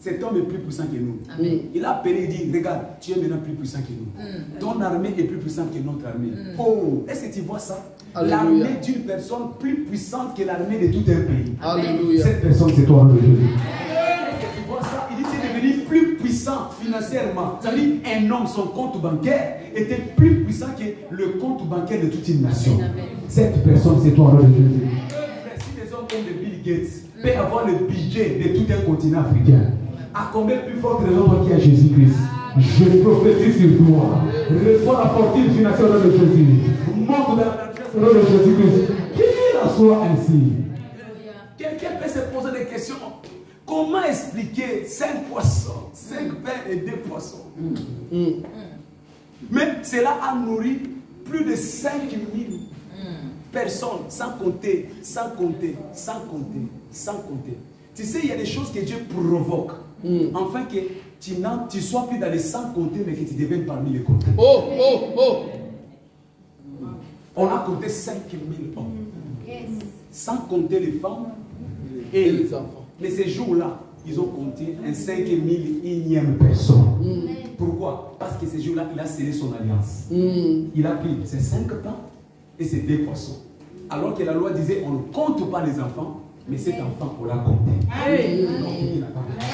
cet homme est plus puissant que nous. Il a appelé et dit, regarde, tu es maintenant plus puissant que nous. Ton armée est plus puissante que notre armée. Oh, est-ce que tu vois ça? L'armée d'une personne plus puissante que l'armée de tout un pays. Alléluia. Cette personne, c'est toi, le Jésus. Est-ce que tu vois ça? Il dit, tu es devenu plus puissant financièrement. Ça veut dire, un homme, son compte bancaire était plus puissant que le compte bancaire de toute une nation. Cette personne, c'est toi, le Jésus. Si les hommes comme le Bill Gates peuvent avoir le budget de tout un continent africain, à combien plus forte raison qu'il y a Jésus-Christ? Je prophétise sur toi. Reçois la fortune financière de Jésus. Monte dans la nature de Jésus-Christ. Qu'il en soit ainsi. Quelqu'un peut se poser des questions. Comment expliquer 5 poissons, 5 pains et 2 poissons? Mais cela a nourri plus de 5000 personne, sans compter, sans compter, sans compter, sans compter. Tu sais, il y a des choses que Dieu provoque, afin que tu ne sois plus dans les sans compter, mais que tu deviennes parmi les comptés. Oh, oh, oh. On a compté 5000 hommes, Yes. sans compter les femmes Et et les enfants. mais ces jours-là, ils ont compté un 5001e personne. Pourquoi? Parce que ces jours-là, il a scellé son alliance. Il a pris ses 5 pains et ses 2 poissons. Alors que la loi disait, on ne compte pas les enfants, mais cet enfant, on l'a compté. Donc, il n'a pas compté.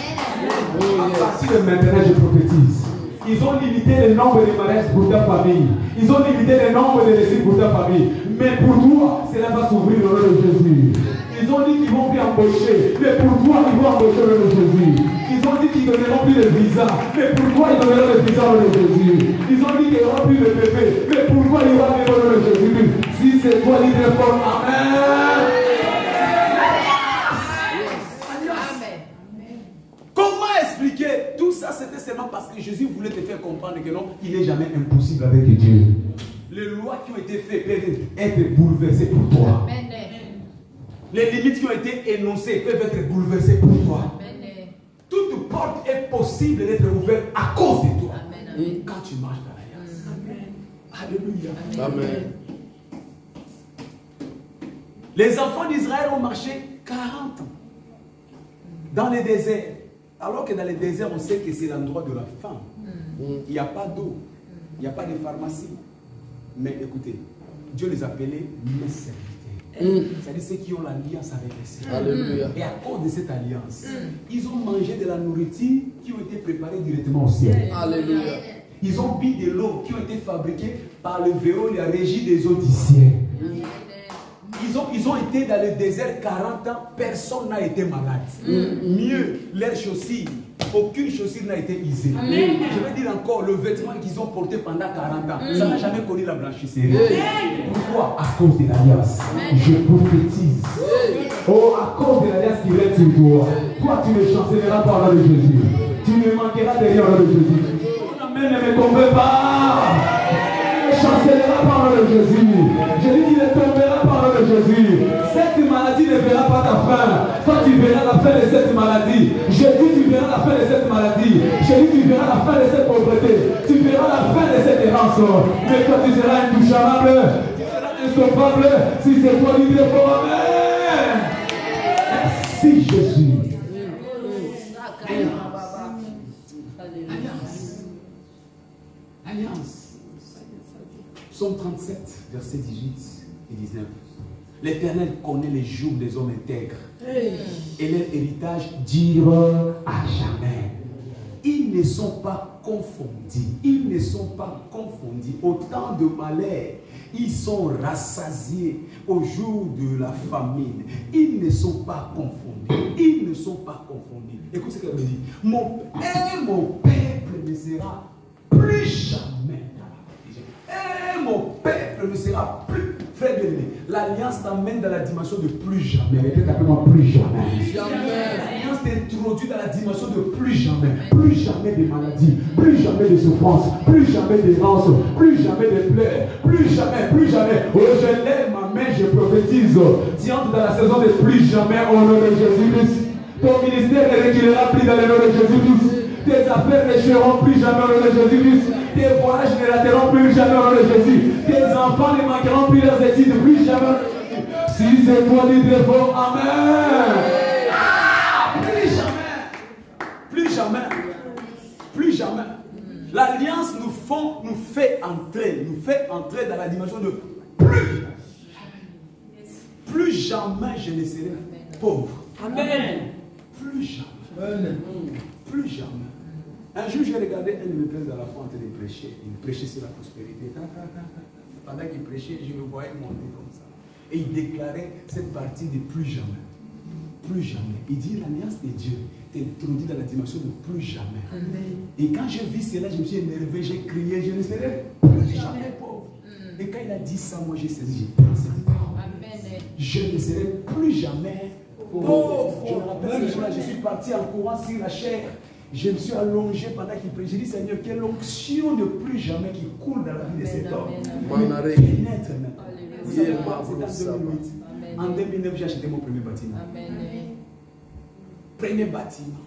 À partir de maintenant, je prophétise. Ils ont limité le nombre de mariages pour ta famille. Ils ont limité le nombre de récits pour ta famille. Mais pour toi, cela va s'ouvrir au nom de Jésus. Ils ont dit qu'ils vont plus embaucher. Mais pour toi, ils vont embaucher au nom de Jésus. Ils ont dit qu'ils ne donneront plus de visa. Mais pour toi, ils donneront le visa au nom de Jésus. Ils ont dit qu'il n'y aura plus de bébé. Mais pour toi, il y aura des au nom de Jésus. Si c'est toi, dis très fort. Amen. Comment expliquer tout ça? C'était seulement parce que Jésus voulait te faire comprendre que non, il n'est jamais impossible avec Dieu. Les lois qui ont été faites peuvent être bouleversées pour toi. Amen. Les limites qui ont été énoncées peuvent être bouleversées pour toi. Amen. Toute porte est possible d'être ouverte à cause de toi. Amen. Quand tu marches dans l'alliance. Alléluia. Amen. Les enfants d'Israël ont marché 40 ans dans les déserts. Alors que dans les déserts, on sait que c'est l'endroit de la faim. Il n'y a pas d'eau, il n'y a pas de pharmacie. Mais écoutez, Dieu les appelait mes serviteurs. C'est-à-dire ceux qui ont l'alliance avec les Seigneur. Alléluia. Et à cause de cette alliance, ils ont mangé de la nourriture qui ont été préparées directement au ciel. Alléluia. Ils ont bu de l'eau qui ont été fabriquées par le verrou et la régie des eaux du ciel. Ils ont été dans le désert 40 ans, personne n'a été malade. Mieux, leurs chaussures, aucune chaussure n'a été usée. Je vais dire encore, le vêtement qu'ils ont porté pendant 40 ans, ça n'a jamais connu la blanchisserie. Pourquoi? À cause de l'alliance. Je prophétise. Oh, à cause de l'alliance qui reste sur toi. Toi, tu ne chancelleras pas au nom de Jésus. Tu ne manqueras de rien au nom de Jésus. Ton amen ne me tombe pas. Tu ne chancelleras pas au nom de Jésus. Je dis qu'il ne tombera pas au nom de Jésus. Cette maladie ne verra pas ta fin. Toi, tu verras la fin de cette maladie. Je dis tu verras la fin de cette maladie. Je dis tu verras la fin de cette pauvreté. Tu verras la fin de cette errance. Mais toi, tu seras intouchable. Tu seras instoppable. Si c'est toi, dis très fort. Amen. Merci Jésus. Alliance. Psaume 37, versets 18 et 19. L'Éternel connaît les jours des hommes intègres et leur héritage dure à jamais. Ils ne sont pas confondus. Ils ne sont pas confondus. Au temps de malheur, ils sont rassasiés au jour de la famine. Ils ne sont pas confondus. Ils ne sont pas confondus. Écoute ce qu'elle me dit. Mon peuple ne sera plus jamais dans la confusion. Et mon peuple ne sera plus. Frère bien-aimé, l'alliance t'emmène dans la dimension de plus jamais. Répète avec moi, plus jamais. L'alliance t'introduit dans la dimension de plus jamais. Plus jamais de maladies, plus jamais de souffrance, plus jamais d'errance, plus jamais de pleurs, plus jamais, plus jamais. Oh, je lève ma main, je prophétise. Tu entres dans la saison de plus jamais au nom de Jésus-Christ. Ton ministère ne reculera plus dans le nom de Jésus-Christ. Tes affaires n'échoueront plus jamais au nom de Jésus-Christ. Tes voyages ne rateront plus jamais au nom de Jésus. Tes enfants ne manqueront plus leurs études plus jamais au nom de Jésus. Si c'est toi, dis très fort, amen. Plus jamais. Plus jamais. Plus jamais. L'alliance nous fait entrer dans la dimension de plus. Plus jamais je ne serai pauvre. Amen. Plus jamais. Plus jamais. Un jour, j'ai regardé un de mes pères dans la foi en train de prêcher. Il prêchait sur la prospérité. Pendant qu'il prêchait, je le voyais monter comme ça. Et il déclarait cette partie de plus jamais. Plus jamais. Il dit l'alliance de Dieu t'introduit dans la dimension de plus jamais. Amen. Et quand j'ai vu cela, je me suis énervé, j'ai crié, je ne serai plus jamais pauvre. Et quand il a dit ça, moi j'ai saisi, j'ai pensé. Je ne serai plus jamais pauvre. Je me rappelle ce jour-là, je suis parti en courant sur la chair. Je me suis allongé pendant qu'il prêchait. J'ai dit, Seigneur, quelle onction de plus jamais qui coule dans la vie de cet homme. Pénètre maintenant. Vous savez quoi? C'était en 2008. En 2009, j'ai acheté mon premier bâtiment. Amen. Premier bâtiment.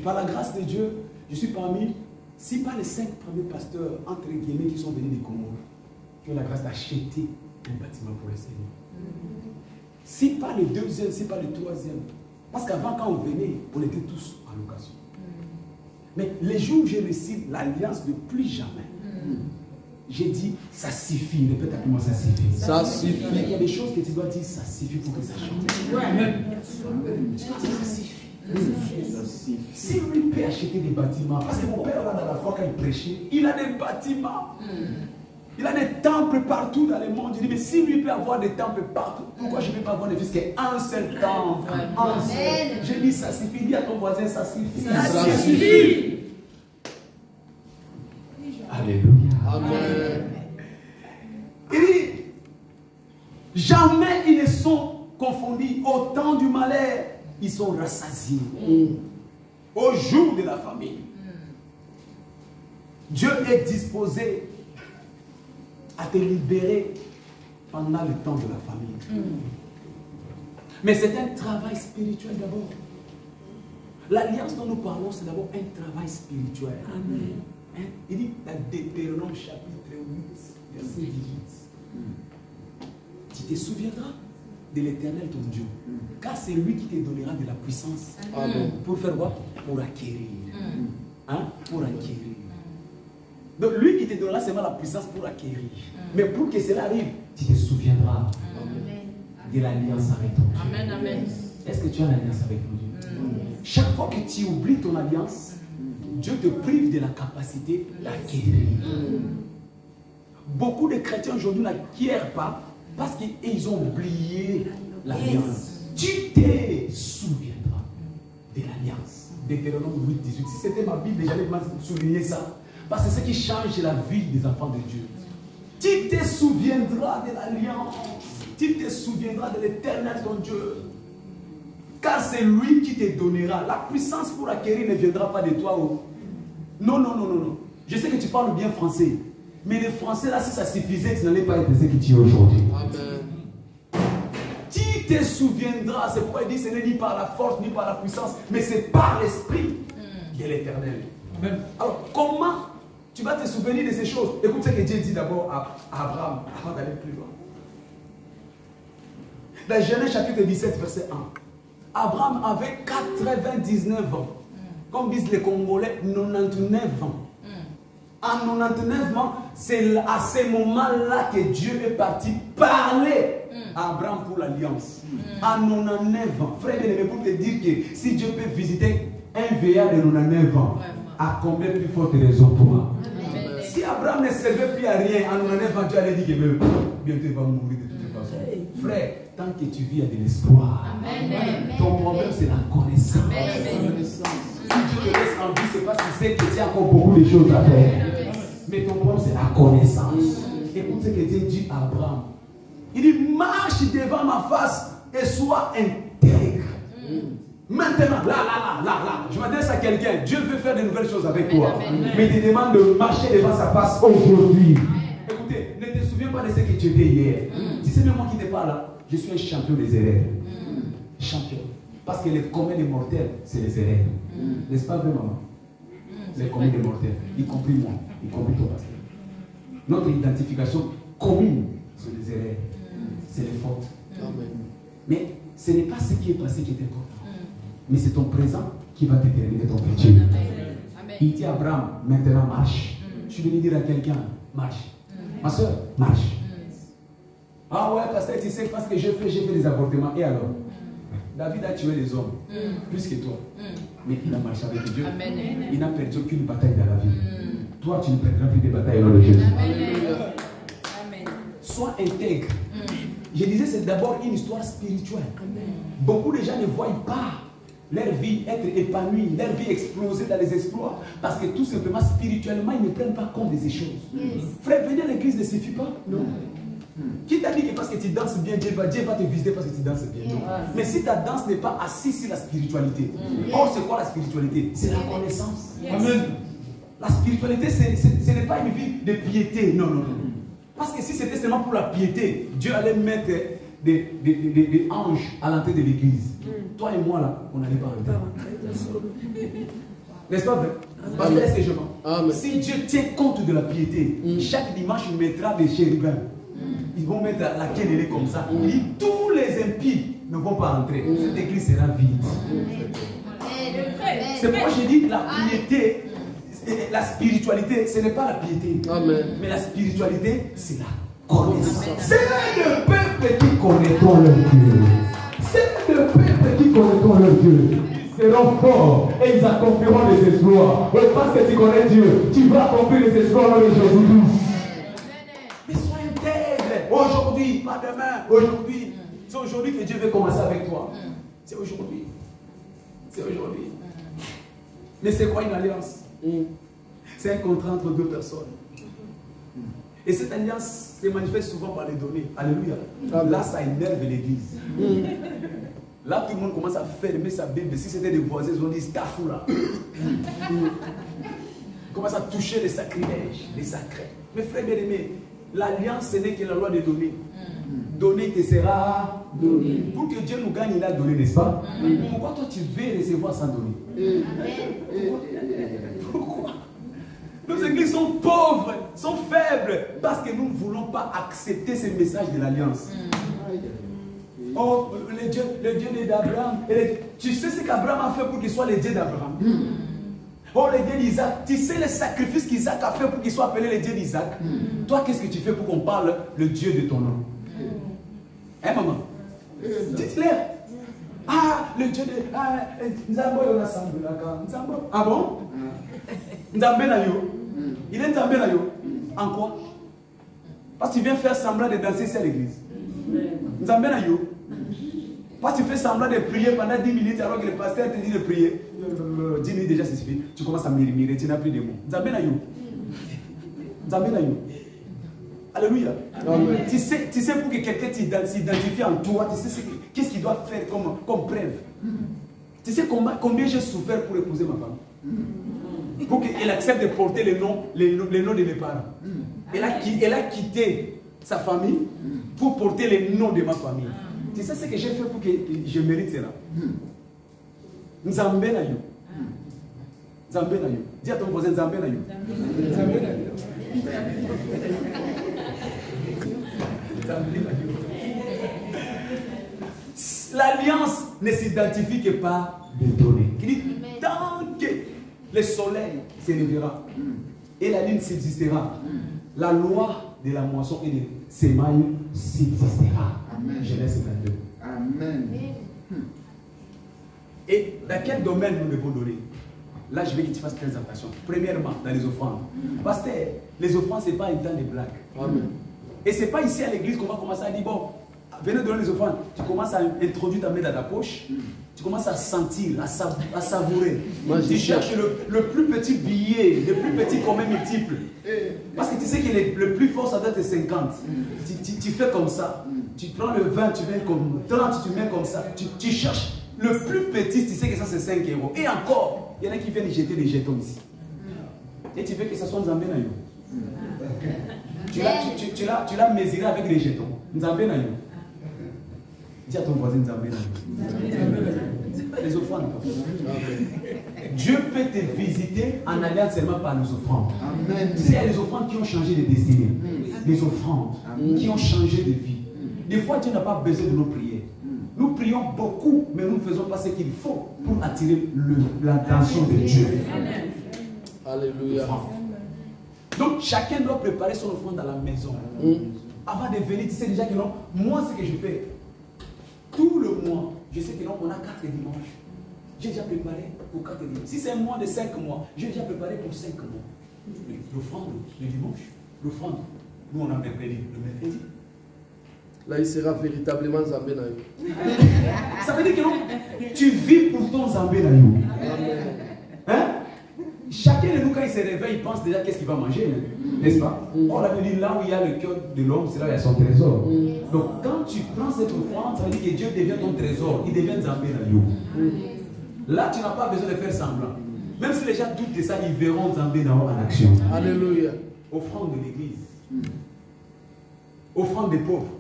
Par la grâce de Dieu, je suis parmi, si pas les 5 premiers pasteurs, entre guillemets, qui sont venus du Congo, qui ont la grâce d'acheter un bâtiment pour le Seigneur. Si pas le deuxième, si pas le troisième. Parce qu'avant, quand on venait, on était tous en location. Mais les jours où j'ai reçu l'alliance de plus jamais, j'ai dit, ça suffit. Répète avec moi, ça suffit. Ça suffit. Il y a des choses que tu dois dire, ça suffit pour que ça change. Ça suffit. Si lui peut acheter des bâtiments, parce que mon père, là, dans la foi, quand il prêchait, il a des bâtiments. Il a des temples partout dans le monde. Il dit, mais si lui peut avoir des temples partout, pourquoi je ne peux pas avoir des fils qu'un seul temple? Un seul. J'ai dit, ça suffit. Dis à ton voisin, ça suffit. Ça suffit. Alléluia. Amen. Il dit, jamais ils ne sont confondus. Au temps du malheur, ils sont rassasiés. Au jour de la famine, Dieu est disposé à te libérer pendant le temps de la famine. Mais c'est un travail spirituel d'abord. L'alliance dont nous parlons, c'est d'abord un travail spirituel. Amen. Hein? Il dit dans Deutéronome chapitre 8, verset 18. Tu te souviendras de l'Éternel ton Dieu, car c'est lui qui te donnera de la puissance. Amen. Pour faire quoi? Pour acquérir. Hein? Pour acquérir. Donc lui qui te donnera seulement la puissance pour acquérir. Mais pour que cela arrive, tu te souviendras de l'alliance avec ton Dieu. Amen, amen. Est-ce que tu as l'alliance avec ton Dieu? Chaque fois que tu oublies ton alliance, Dieu te prive de la capacité d'acquérir. Beaucoup de chrétiens aujourd'hui n'acquièrent pas parce qu'ils ont oublié l'alliance. Tu te souviendras de l'alliance. Deutéronome 8, 18. Si c'était ma Bible, j'allais souligner ça. Parce que c'est ce qui change la vie des enfants de Dieu. Tu te souviendras de l'alliance. Tu te souviendras de l'Éternel ton Dieu. Car c'est lui qui te donnera. La puissance pour acquérir ne viendra pas de toi. Oh. Non, non, non, non, non. Je sais que tu parles bien français. Mais le français, là, si ça suffisait, tu n'allais pas être ce que tu es aujourd'hui. Amen. Tu te souviendras. C'est pourquoi il dit ce n'est ni par la force, ni par la puissance, mais c'est par l'Esprit de l'Éternel. Alors, comment tu vas te souvenir de ces choses? Écoute ce que Dieu dit d'abord à Abraham, avant d'aller plus loin. Dans Genèse chapitre 17, verset 1. Abraham avait 99 ans. Comme disent les Congolais, 99 ans. En 99 ans, c'est à ce moment-là que Dieu est parti parler à Abraham pour l'alliance. À 99 ans. Frère bien-aimé, pour te dire que si Dieu peut visiter un vieillard de 99 ans, à combien plus forte raison pour moi? Si Abraham ne servait plus à rien, en 99 ans, Dieu allait dire que bientôt il va mourir de toute façon. Frère, tant que tu vis, il y a de l'espoir. Ton problème, c'est la connaissance. Si Dieu te laisse en vie, c'est parce qu'il sait que tu as encore beaucoup de choses à faire. Mais ton problème, c'est la connaissance. Écoute ce que Dieu dit à Abraham. Il dit, marche devant ma face et sois intègre. Maintenant, là, je m'adresse à quelqu'un. Dieu veut faire de nouvelles choses avec toi. Mais il te demande de marcher devant sa face aujourd'hui. Écoutez, ne te souviens pas de ce que tu étais hier. Tu sais même moi qui te parle là, je suis un champion des erreurs. Champion. Parce que les communs des mortels, c'est les erreurs. N'est-ce pas vrai, maman? Les communs des mortels, y compris moi, y compris ton pasteur. Notre identification commune, c'est les erreurs. C'est les fautes. Mais ce n'est pas ce qui est passé qui est important. Mais c'est ton présent qui va déterminer ton futur. Il dit à Abraham, maintenant marche. Je suis venu dire à quelqu'un, marche. Ma soeur, marche. Ah ouais, pasteur, tu sais parce que j'ai fait des avortements. Et alors? David a tué les hommes, plus que toi. Mais il a marché avec Dieu. Il n'a perdu aucune bataille dans la vie. Toi, tu ne perdras plus de batailles dans le Jésus. Sois intègre. Je disais, c'est d'abord une histoire spirituelle. Beaucoup de gens ne voient pas leur vie être épanouie, leur vie exploser dans les exploits. Parce que tout simplement, spirituellement, ils ne prennent pas compte de ces choses. Frère, venir à l'église ne suffit pas. Non. Qui t'a dit que parce que tu danses bien, Dieu va te visiter parce que tu danses bien? Non. Mais si ta danse n'est pas assise sur la spiritualité, or c'est quoi la spiritualité? C'est la connaissance. Amen. La spiritualité, ce n'est pas une vie de piété. Non, non, non. Parce que si c'était seulement pour la piété. Dieu allait mettre des anges à l'entrée de l'église. Toi et moi, là, on n'allait pas rentrer. N'est-ce pas vrai? Parce que est-ce que je mens? Si Dieu tient compte de la piété, chaque dimanche, il mettra des chérubins. Ils vont mettre laquelle elle est comme ça. Il dit, tous les impies ne vont pas entrer. Cette église sera vide. C'est pourquoi j'ai dit que la piété, la spiritualité, ce n'est pas la piété. Mais la spiritualité, c'est la connaissance. C'est le peuple qui connaîtront leur Dieu. C'est le peuple qui connaîtront leur Dieu. Ils seront forts et ils accompliront les exploits. Et parce que tu connais Dieu, tu vas accomplir les exploits de Jésus. Mais sois intègre. Aujourd'hui, pas demain. Aujourd'hui. C'est aujourd'hui que Dieu veut commencer avec toi. C'est aujourd'hui. C'est aujourd'hui. Mais c'est quoi une alliance? C'est un contrat entre deux personnes. Et cette alliance se manifeste souvent par les données. Alléluia. Là, ça énerve l'église. Là, tout le monde commence à fermer sa Bible. Si c'était des voisins, ils ont dit Stafou là. Commence à toucher les sacrilèges, les sacrés. Mes frères bien-aimés, l'alliance, ce n'est que la loi des données. Donner te sera donné. Pour que Dieu nous gagne, il a donné, n'est-ce pas? Pourquoi toi tu veux recevoir sans donner? Pourquoi? Nos églises sont pauvres, sont faibles, parce que nous ne voulons pas accepter ce message de l'alliance. Oh, le Dieu d'Abraham. Tu sais ce qu'Abraham a fait pour qu'il soit le Dieu d'Abraham? Oh, le Dieu d'Isaac. Tu sais le sacrifice qu'Isaac a fait pour qu'il soit appelé le Dieu d'Isaac? Toi, qu'est-ce que tu fais pour qu'on parle le Dieu de ton nom? Hein, maman? Dites-le. Ah, le Dieu de... Nzambo yona sambolaka. Nzambo. Ah bon? Nzambe na yo. Il est Nzambe na yo. En quoi? Parce que tu viens faire semblant de danser ici à l'église. Nzambe na yo. Parce que tu fais semblant de prier pendant 10 minutes alors que le pasteur te dit de prier. 10 minutes déjà, c'est suffit. Tu commences à murmurer, tu n'as plus de mots. Nzambe na yo. Nzambe na yo. Alléluia. Tu sais pour que quelqu'un s'identifie en toi, tu sais qu'est-ce qu'il doit faire comme preuve. Tu sais combien j'ai souffert pour épouser ma femme. Pour qu'elle accepte de porter les noms de mes parents. Elle a quitté sa famille pour porter les noms de ma famille. Tu sais ce que j'ai fait pour que je mérite cela. Nzambe na yo. Nzambe na yo. Dis à ton voisin Nzambe na yo. Nzambe na yo. L'alliance ne s'identifie que par des données. Il dit, tant que le soleil s'élèvera et la lune subsistera, la loi de la moisson et des semailles subsistera. Genèse 22. Amen. Et dans quel domaine nous devons donner? Là, je veux que tu fasses très attention. Premièrement, dans les offrandes. Pasteur, les offrandes, ce n'est pas un temps de blague. Amen. Et ce n'est pas ici à l'église qu'on va commencer à dire, bon, venez donner les offrandes. Tu commences à introduire ta main dans ta poche. Tu commences à sentir, à savourer. Tu cherches le plus petit billet, le plus petit commun multiple. Parce que tu sais que le plus fort, ça doit être 50. Tu fais comme ça. Tu prends le 20, tu mets comme 30, tu mets comme ça. Tu cherches le plus petit, tu sais que ça c'est 5 euros. Et encore, il y en a qui viennent jeter des jetons ici. Et tu veux que ça soit Nzambe na yo. Tu l'as mesuré avec les jetons. Nzambe na yo. Dis à ton voisin Nzambe na yo. Les offrandes. Dieu peut te visiter en allant seulement par les offrandes. Tu sais, il y a des offrandes qui ont changé de destinée. Des offrandes qui ont changé de vie. Des fois, Dieu n'a pas besoin de nos prières. Nous prions beaucoup, mais nous ne faisons pas ce qu'il faut pour attirer l'attention de Dieu. Alléluia. Donc, chacun doit préparer son offrande dans la maison. Avant de venir, tu sais déjà que non, moi, ce que je fais, tout le mois, je sais que non, on a 4 dimanches. J'ai déjà préparé pour 4 dimanches. Si c'est un mois de 5 mois, j'ai déjà préparé pour 5 mois. L'offrande, le dimanche, l'offrande. Nous, on a mercredi, le mercredi. Là, il sera véritablement Nzambe na yo. Ça veut dire que non, tu vis pour ton Nzambe na yo. Hein? Chacun de nous, quand il se réveille, il pense déjà qu'est-ce qu'il va manger, n'est-ce pas? On avait dit là où il y a le cœur de l'homme, c'est là où il y a son trésor. Donc quand tu prends cette offrande, ça veut dire que Dieu devient ton trésor, il devient Nzambe na yo. Là, tu n'as pas besoin de faire semblant. Même si les gens doutent de ça, ils verront Nzambe na yo en action. Alléluia. Offrande de l'église. offrande des pauvres.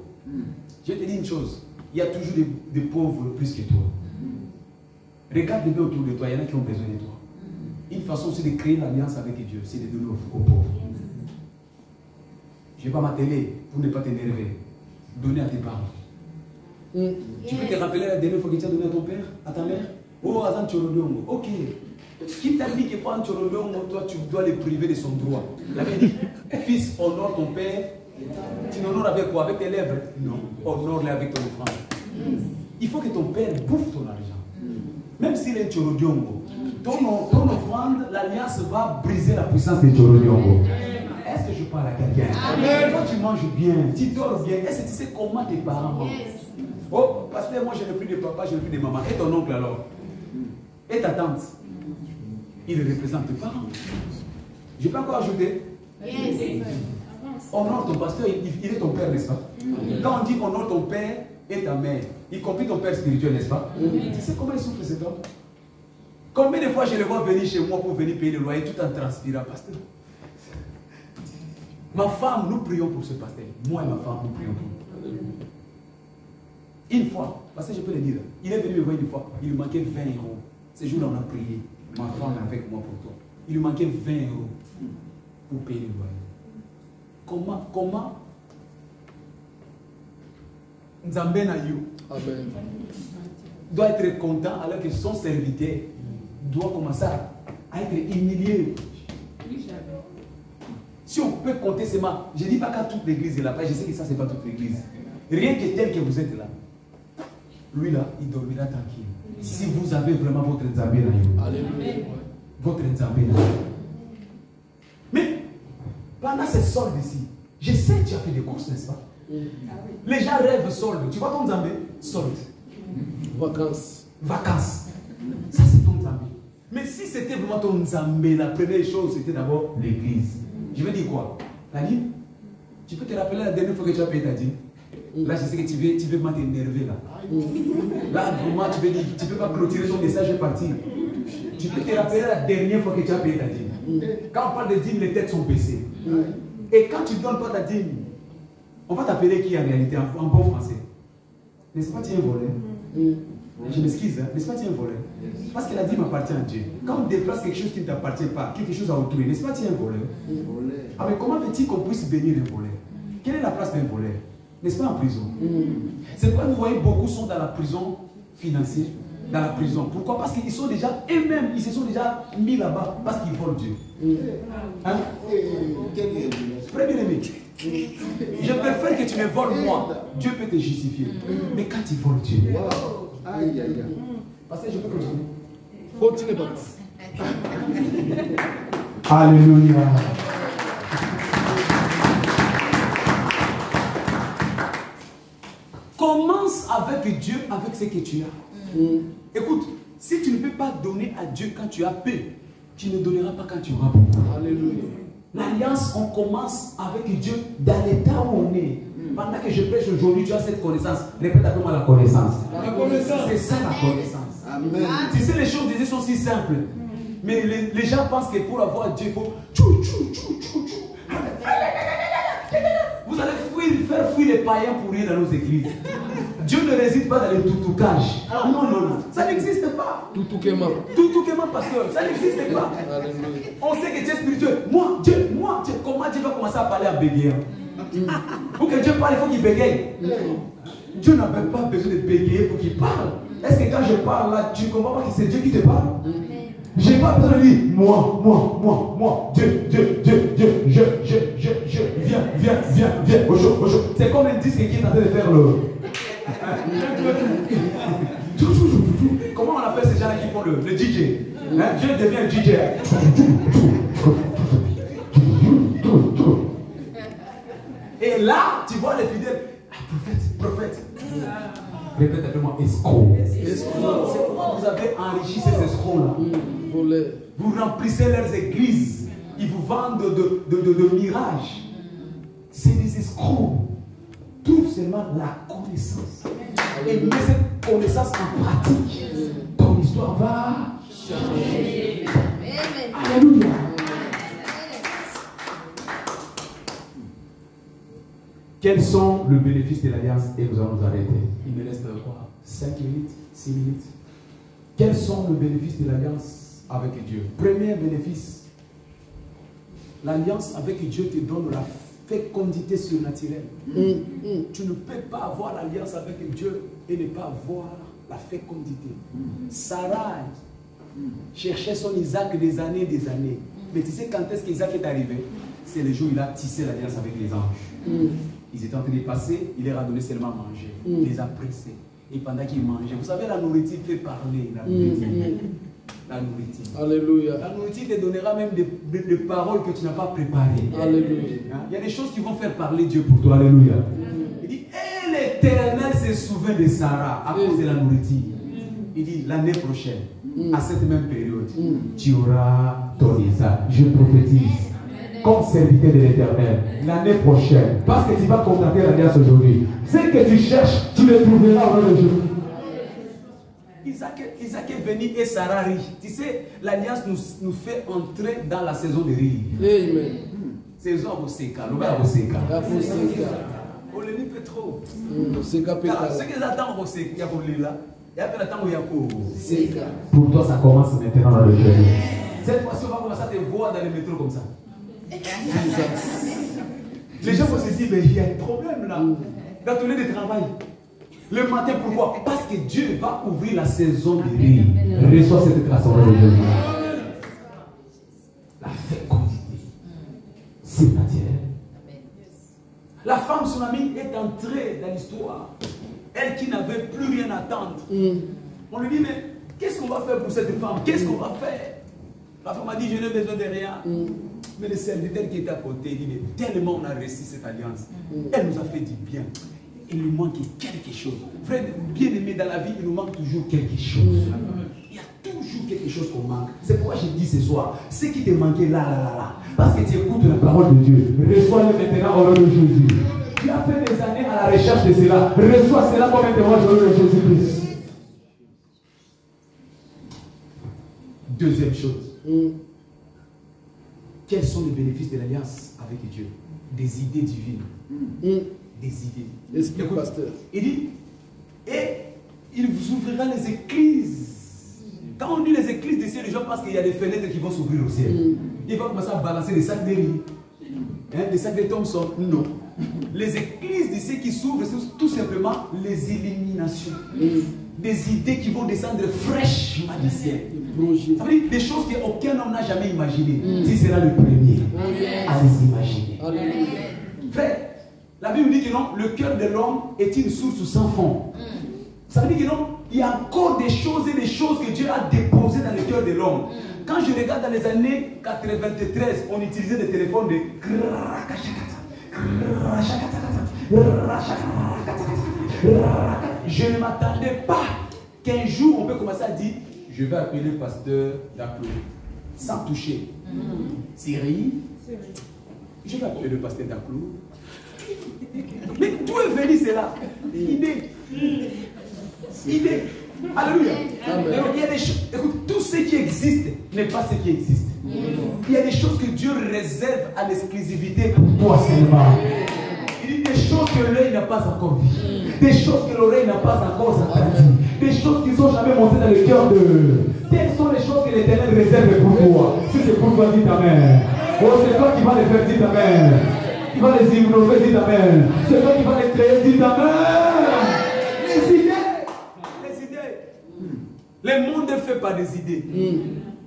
Je te dis une chose, il y a toujours des pauvres plus que toi. Regarde bien autour de toi, il y en a qui ont besoin de toi. Une façon aussi de créer l'alliance avec Dieu, c'est de donner aux pauvres. Je ne vais pas m'atteler pour ne pas t'énerver. Donner à tes parents. Tu peux te rappeler la dernière fois que tu as donné à ton père, à ta mère? Oh, Azan Tchorodongo. Ok. Qui t'a dit que pas un Tchorodongo, toi tu dois le priver de son droit? La Bible dit, fils, honore ton père. Tu l'honores avec quoi? Avec tes lèvres? Non. Honore-le avec ton offrande. Il faut que ton père bouffe ton argent. Même s'il est Tchorodongo. Ton offrande, l'alliance va briser la puissance de Tchorodongo. Est-ce que je parle à quelqu'un? Quand tu manges bien, tu dors bien, est-ce que tu sais comment tes parents mangent? Oh, pasteur, moi je n'ai plus de papa, je n'ai plus de maman. Et ton oncle alors? Et ta tante? Il représente tes parents. Je peux encore ajouter? Honore ton pasteur, il est ton père, n'est-ce pas? Quand on dit honore ton père et ta mère, y compris ton père spirituel, n'est-ce pas? Tu sais comment il souffre cet homme? Combien de fois je le vois venir chez moi pour venir payer le loyer tout en transpirant, pasteur? Ma femme, nous prions pour ce pasteur. Moi et ma femme, nous prions pour lui. Une fois, parce que je peux le dire, il est venu me voir une fois, il lui manquait 20 euros. Ce jour-là, on a prié. Ma femme est avec moi pour toi. Il lui manquait 20 euros pour payer le loyer. Comment Nzambe na yo doit être content alors que son serviteur doit commencer à être humilié. Si on peut compter seulement, je ne dis pas qu'à toute l'église est là, je sais que ça, ce n'est pas toute l'église. Rien que tel que vous êtes là, lui là, il dormira tranquille. Si vous avez vraiment votre Nzambe là, votre Nzambe là. Mais, pendant ces soldes ici, je sais que tu as fait des courses, n'est-ce pas? Les gens rêvent soldes. Tu vois ton Nzambe? Soldes. Vacances. Vacances. Ça, c'est ton Nzambe. Mais si c'était vraiment ton Nzambe, la première chose, c'était d'abord l'église. Je veux dire quoi? La dîme? Tu peux te rappeler la dernière fois que tu as payé ta dîme? Là, je sais que tu veux m'énerver là. Là, vraiment, tu veux dire, tu ne peux pas clôturer ton message et partir. Tu peux te rappeler la dernière fois que tu as payé ta dîme. Quand on parle de dîme, les têtes sont baissées. Et quand tu ne donnes pas ta dîme, on va t'appeler qui en réalité, en bon français? N'est-ce pas, tu es un voleur? Je m'excuse, hein? N'est-ce pas, tu es un voleur? Parce que la dîme appartient à Dieu. Quand on déplace quelque chose qui ne t'appartient pas, quelque chose à autrui, n'est-ce pas, tu es un voleur? Ah, mais comment veux-tu qu'on puisse bénir un voleur? Quelle est la place d'un voleur? N'est-ce pas, en prison? C'est pourquoi vous voyez beaucoup sont dans la prison financière, dans la prison. Pourquoi? Parce qu'ils sont déjà, eux-mêmes, ils se sont déjà mis là-bas parce qu'ils volent Dieu. Hein? Premier ami, je préfère que tu me voles moi. Dieu peut te justifier. Mais quand tu voles Dieu, parce que je peux continuer. Continue, papa. Alléluia. Commence avec Dieu, avec ce que tu as. Écoute, si tu ne peux pas donner à Dieu quand tu as peu, tu ne donneras pas quand tu auras beaucoup. Alléluia. L'alliance, on commence avec Dieu dans l'état où on est. Pendant que je prêche aujourd'hui, tu as cette connaissance. Répète après moi la connaissance. La connaissance. C'est ça la connaissance. Amen. Tu sais, les choses sont si simples. Mais les gens pensent que pour avoir Dieu, il faut... Vous allez faire fuir les païens pour rien dans nos églises. Dieu ne réside pas dans le toutoucage. Non, non, non. Ça n'existe pas. Toutouquement. Toutouquement, pasteur. Ça n'existe pas. Alléluia. On sait que tu es spirituel. Moi, Dieu, comment Dieu va commencer à parler à bégayer? Pour que Dieu parle, il faut qu'il bégaye. Dieu n'a même pas besoin de bégayer pour qu'il parle. Est-ce que quand je parle là, tu ne comprends pas que c'est Dieu qui te parle? Je n'ai pas besoin de dire moi, Dieu, viens, au chaud. C'est comme un disque qui est en train de faire le. Comment on appelle ces gens-là qui font le DJ? Hein? Dieu devient DJ. Et là, tu vois les fidèles. Prophète. Répète avec moi, escroc. Vous avez enrichi ces escrocs-là. Vous remplissez leurs églises. Ils vous vendent de mirages. C'est des escrocs. Trouve seulement la connaissance. Et mets cette connaissance en pratique. Ton histoire va changer. Alléluia. Quels sont les bénéfices de l'alliance? Et nous allons nous arrêter. Il me reste quoi? 5 minutes, 6 minutes. Quels sont les bénéfices de l'alliance avec Dieu? Premier bénéfice, l'alliance avec Dieu te donne la fécondité surnaturelle. Tu ne peux pas avoir l'alliance avec Dieu et ne pas avoir la fécondité. Sarah cherchait son Isaac des années. Mais tu sais quand est-ce qu'Isaac est arrivé? C'est le jour où il a tissé l'alliance avec les anges. Ils étaient en train de passer, il leur a donné seulement à manger. Il les a pressés. Et pendant qu'ils mangeaient, vous savez, la nourriture fait parler. La nourriture. Alléluia. La nourriture te donnera même des paroles que tu n'as pas préparées. Alléluia. Il y a des choses qui vont faire parler Dieu pour toi. Alléluia. Il dit, et l'Éternel se souvint de Sarah à cause de la nourriture. Il dit, l'année prochaine, à cette même période, tu auras ton Isaac. Je prophétise. Comme serviteur de l'Éternel, l'année prochaine, parce que tu vas contacter l'alliance aujourd'hui, ce que tu cherches, tu le trouveras au nom de Jésus. Isaac est venu et Sarah rit. Tu sais, l'alliance nous fait entrer dans la saison de rire. Amen. Saison à Boseka, le gars à Boseka. On le dit pas trop. Ce qu'ils attendent à Boseka, il y a Bolila, il y a peu de temps où il y a Boseka. Pour toi, ça commence maintenant dans le jeu. Cette fois-ci, on va commencer à te voir dans le métro comme ça. Les gens vont se dire, mais il y a un problème là. Dans tous les travail. Le matin, pourquoi? Parce que Dieu va ouvrir la saison de rire. Reçois cette grâce au nom de Jésus. La fécondité. C'est naturel. La femme, son amie, est entrée dans l'histoire. Elle qui n'avait plus rien à attendre. On lui dit, mais qu'est-ce qu'on va faire pour cette femme? Qu'est-ce qu'on va faire? La femme a dit, je n'ai besoin de rien. Mais le serviteur qui était à côté, il dit, mais tellement on a réussi cette alliance. Elle nous a fait du bien. Il nous manque quelque chose. Frère, bien aimé, dans la vie, il nous manque toujours quelque chose. Il y a toujours quelque chose qu'on manque. C'est pourquoi je dis ce soir, ce qui te manquait là. Parce que tu écoutes la parole de Dieu. Reçois-le maintenant au nom de Jésus. Tu as fait des années à la recherche de cela. Reçois cela comme un témoin au nom de Jésus-Christ. Deuxième chose. Quels sont les bénéfices de l'alliance avec Dieu? Des idées divines. Des idées. Explique, pasteur. Il dit, et il vous ouvrira les églises. Quand on dit les églises d'ici, les gens pensent qu'il y a des fenêtres qui vont s'ouvrir au ciel. Il va commencer à balancer des sacs de riz. Des sacs de Thompson. Non. Les églises d'ici qui s'ouvrent, c'est tout simplement les illuminations. Des idées qui vont descendre fraîchement du ciel. Ça veut dire des choses qu'aucun homme n'a jamais imaginées. Tu seras le premier à les imaginer. Frère, la Bible dit que non, le cœur de l'homme est une source sans fond. Ça veut dire que non, il y a encore des choses et des choses que Dieu a déposées dans le cœur de l'homme. Quand je regarde dans les années 93, on utilisait des téléphones de je ne m'attendais pas qu'un jour on peut commencer à dire je vais appeler le pasteur d'Applou sans toucher. Syrie, je vais appeler le pasteur d'Applou. Mais tout est venu, c'est là. Idée. Alléluia. Il y a des choses. Écoute, tout ce qui existe n'est pas ce qui existe. Il y a des choses que Dieu réserve à l'exclusivité pour toi seulement. Il dit des choses que l'œil n'a pas encore vues. Des choses que l'oreille n'a pas encore entendues. Des choses qui ne sont jamais montées dans le cœur de. Telles sont les choses que l'Éternel réserve pour toi. Si c'est pour toi, dis Amen. Oh, c'est toi qui vas les faire, dis Amen. Qui va les innové, dis Amen. C'est toi qui va les créer, dis Amen. Les idées. Le monde est fait par des idées.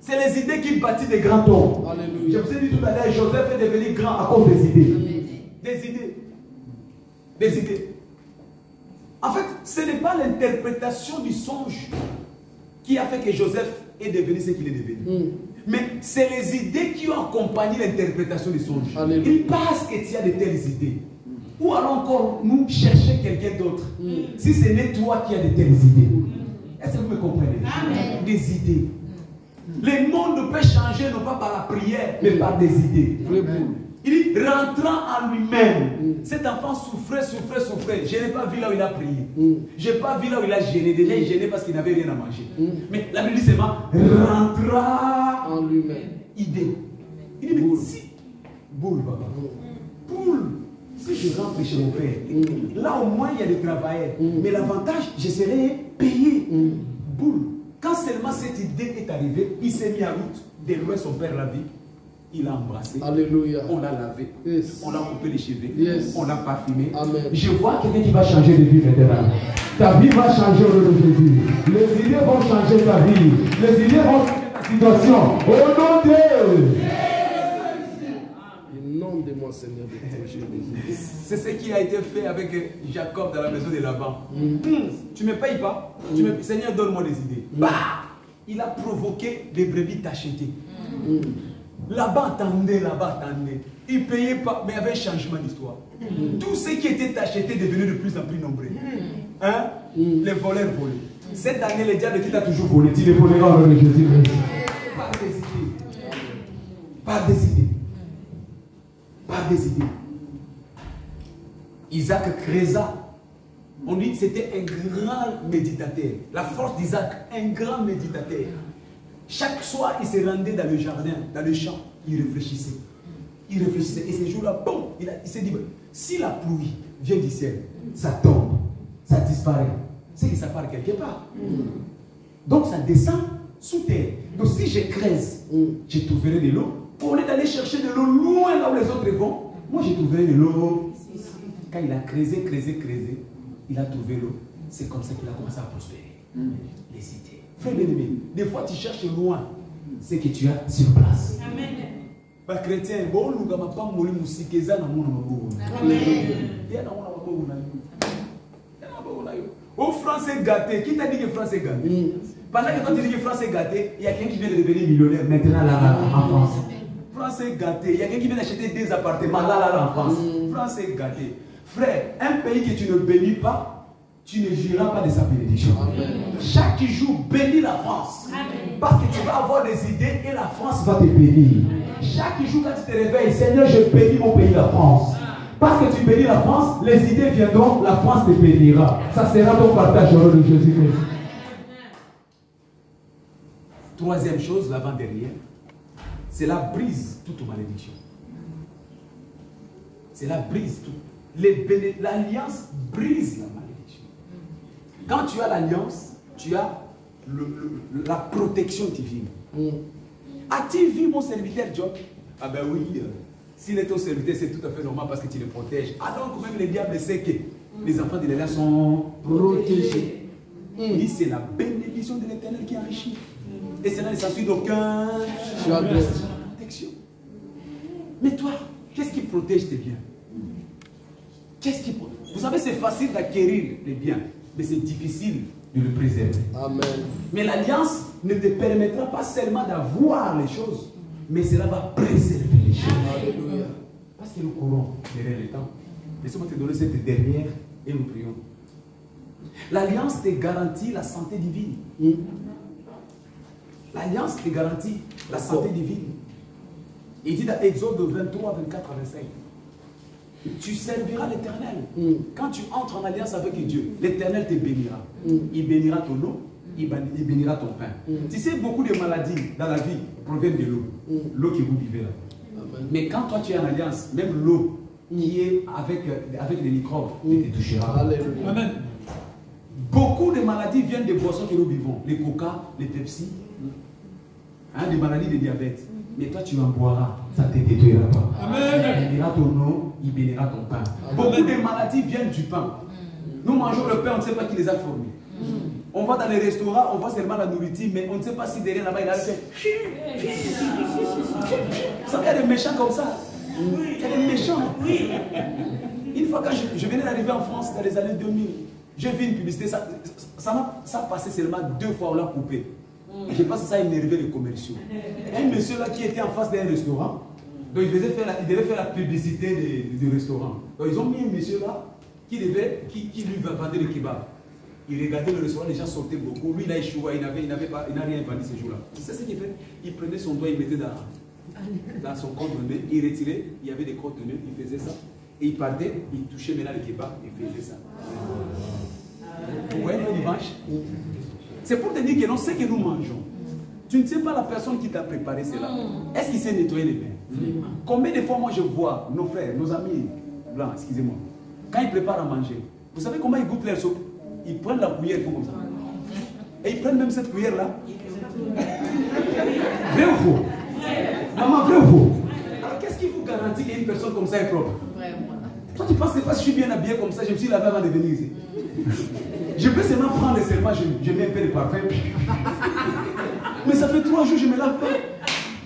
C'est les idées qui bâtissent des grands hommes. Je vous ai dit tout à l'heure, Joseph est devenu grand à cause des idées. Des idées. En fait, ce n'est pas l'interprétation du songe qui a fait que Joseph est devenu ce qu'il est devenu. Mais c'est les idées qui ont accompagné l'interprétation du songe. Il pense que tu as de telles idées. Ou alors encore, nous chercher quelqu'un d'autre. Si ce n'est toi qui as de telles idées. Est-ce que vous me comprenez? Amen. Des idées. Le monde ne peut changer non pas par la prière, mais par des idées. Il dit, rentrant en lui-même, cet enfant souffrait. Je n'ai pas vu là où il a prié. Je n'ai pas vu là où il a gêné. Déjà, il gênait parce qu'il n'avait rien à manger. Mais la Bible dit seulement, rentra en lui-même. Idée. Il dit, mais si, boule, papa. Boule. si je rentre chez mon père, là au moins il y a des travailleurs. Mais l'avantage, je serai payé. Boule. Quand seulement cette idée est arrivée, il s'est mis à route. De loin, son père l'a vu. Il l'a embrassé. Alléluia. On l'a lavé. Yes. On l'a coupé les cheveux. Yes. On l'a parfumé. Amen. Je vois quelqu'un qui va changer de vie maintenant. Ta vie va changer au nom de Jésus. Les idées vont changer ta vie. Les idées vont changer ta situation. Au nom de... Inonde-moi, Seigneur, de ton Jésus. C'est ce qui a été fait avec Jacob dans la maison de Laban. Tu ne me payes pas. Seigneur, donne-moi des idées. Bah, il a provoqué les brebis t'acheter. Là-bas, attendez. Il ne payait pas, mais il y avait un changement d'histoire. Tous ceux qui étaient achetés devenaient de plus en plus nombreux. Hein? Les voleurs volaient. Cette année, le diable qui t'a toujours volé, tu les voleras au nom de Jésus. Par des idées. Par des idées. Par des idées. Isaac Créza, on dit que c'était un grand méditateur. La force d'Isaac, un grand méditateur. Chaque soir, il se rendait dans le jardin, dans le champ, il réfléchissait. Il réfléchissait. Et ces jours-là, bon, il s'est dit, si la pluie vient du ciel, ça tombe, ça disparaît, c'est que ça part quelque part. Donc ça descend sous terre. Donc si je creuse, je trouverai de l'eau. Au lieu d'aller chercher de l'eau loin là où les autres vont, moi je trouverai de l'eau. Quand il a creusé, il a trouvé l'eau. C'est comme ça qu'il a commencé à prospérer. Les cités. Frère bien-aimé, des fois tu cherches loin ce que tu as sur place. Amen. Pas chrétien, bon, nous n'avons pas mouru moussikeza dans mon amour. Amen. Au français gâté, qui t'a dit que France est gâté? Pendant que toi tu dis que France est gâté, il y a quelqu'un qui vient de devenir millionnaire maintenant là en France. France est gâté, il y a quelqu'un qui vient d'acheter des appartements là en France. France est gâté. Frère, un pays que tu ne bénis pas, tu ne jouiras pas de sa bénédiction. Amen. Chaque jour, bénis la France. Amen. Parce que tu vas avoir des idées et la France va te bénir. Chaque jour, quand tu te réveilles, Seigneur, je bénis mon pays, la France. Parce que tu bénis la France, les idées viendront, la France te bénira. Ça sera ton partage au nom de Jésus-Christ. Troisième chose, l'avant-dernière, c'est la brise toute malédiction. C'est la brise toute. L'alliance brise la malédiction. Quand tu as l'alliance, tu as la protection divine. As-tu vu mon serviteur Job? Ah ben oui, s'il est ton serviteur, c'est tout à fait normal parce que tu le protèges. Alors que même le diable sait que les enfants de l'Alliance sont protégés. Il dit c'est la bénédiction de l'Éternel qui enrichit. Et cela ne s'ensuit d'aucun protection. Mais toi, qu'est-ce qui protège tes biens? Vous savez, c'est facile d'acquérir les biens, mais c'est difficile de le préserver. Amen. Mais l'alliance ne te permettra pas seulement d'avoir les choses, mais cela va préserver les choses. Alléluia. Parce que nous courons derrière le temps. Laissez-moi te donner cette dernière et nous prions. L'alliance te garantit la santé divine. L'alliance te garantit la santé divine. Il dit dans Exode 23, 24 à 25. Tu serviras l'Éternel. Quand tu entres en alliance avec Dieu, l'Éternel te bénira. Il bénira ton eau, il bénira ton pain. Tu sais, beaucoup de maladies dans la vie proviennent de l'eau. L'eau que vous buvez là. Amen. Mais quand toi tu es en alliance, même l'eau qui est avec les microbes ne te touchera. Alléluia. Amen. Beaucoup de maladies viennent des boissons que nous buvons. Les coca, les Pepsi, des maladies de diabète. Mais toi tu en boiras, ça ne te détruira pas. Amen. Il bénira ton eau, il bénira ton pain. Amen. Beaucoup de maladies viennent du pain. Nous mangeons le pain, on ne sait pas qui les a formés. On va dans les restaurants, on voit seulement la nourriture, mais on ne sait pas si derrière là-bas il a fait. Vous savez, il y a des méchants comme ça. Il y a des méchants. Une fois quand je venais d'arriver en France dans les années 2000, j'ai vu une publicité, ça passait seulement 2 fois, on l'a coupé. Je pense que ça a énervé les commerciaux. Un monsieur là qui était en face d'un restaurant, donc il devait faire la publicité du restaurant. Donc ils ont mis un monsieur là qui lui vendait le kebab. Il regardait le restaurant, les gens sortaient beaucoup. Lui il a échoué, il n'a rien vendu ce jour-là. Tu sais ce qu'il fait? Il prenait son doigt, il mettait dans son compte-teneur, il retirait, il y avait des comptes-teneurs, il faisait ça. Et il partait, il touchait maintenant le kebab, il faisait ça. Vous voyez l'image? C'est pour te dire que non, ce que nous mangeons, tu ne sais pas la personne qui t'a préparé cela. Est-ce qu'il s'est nettoyé les mains? Combien de fois moi je vois nos frères, nos amis, blanc, excusez-moi. Quand ils préparent à manger, vous savez comment ils goûtent leur soupe? Ils prennent la cuillère, ils font comme ça. Et ils prennent même cette cuillère-là. Vrai ou faux? Maman, vrai ou faux? Alors qu'est-ce qui vous garantit qu'une personne comme ça est propre? Toi, tu penses que parce que je suis bien habillé comme ça, je me suis lavé avant de venir ici. Je peux seulement prendre seulement, je mets un peu de parfum. Mais ça fait 3 jours que je me lave pas.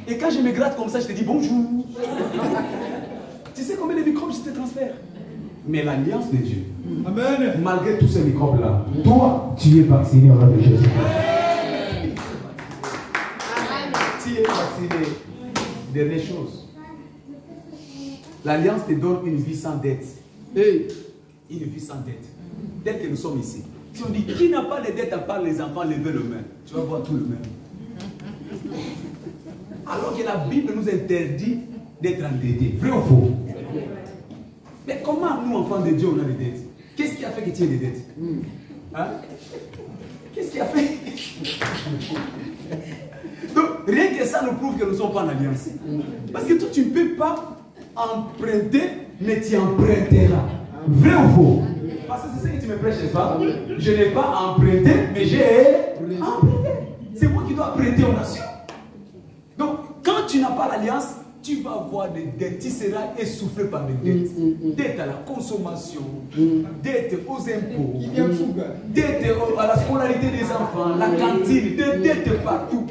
Et quand je me gratte comme ça, je te dis bonjour. Tu sais combien de microbes je te transfère? Mais l'alliance de Dieu, amen, malgré tous ces microbes-là, toi, tu es vacciné au nom de Jésus. Tu es vacciné. Dernière chose. L'alliance te donne une vie sans dette. Hey. Une vie sans dette. Tel que nous sommes ici. Si on dit qui n'a pas de dette à part les enfants, levez le main. Tu vas voir tout le même. Alors que la Bible nous interdit d'être endettés. Vrai ou faux? Mais comment nous, enfants de Dieu, on a des dettes? Qu'est-ce qui a fait que tu aies des dettes? Hein? Qu'est-ce qui a fait? Donc, rien que ça nous prouve que nous ne sommes pas en alliance. Parce que toi, tu ne peux pas emprunter, mais tu emprunteras. Vrai ou faux? Parce que c'est ça que tu me prêches, n'est-ce pas? Je n'ai pas emprunté, mais j'ai emprunté. C'est moi qui dois prêter aux nations. Donc, quand tu n'as pas l'alliance, tu vas avoir des dettes, tu seras essoufflé par des dettes. Dettes à la consommation, dettes aux impôts, dettes à la scolarité des enfants, la cantine, des dettes partout.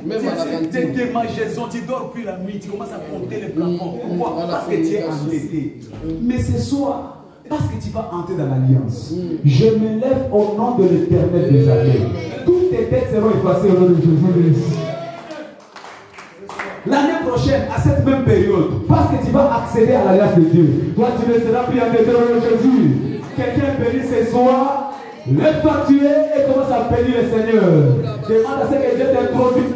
Des démangeaisons, tu ne dors plus la nuit, tu commences à compter les plafonds. Pourquoi? Parce que tu es endetté. Mais ce soir, parce que tu vas entrer dans l'alliance, je me lève au nom de l'Éternel des armées. Toutes tes dettes seront effacées au nom de Jésus. L'année prochaine, à cette même période, parce que tu vas accéder à l'alliance de Dieu, toi tu ne seras plus endetté au nom de Jésus. Quelqu'un bénit ce soir, lève-toi tu es et commence à bénir le Seigneur. Demande à ce que Dieu t'introduise.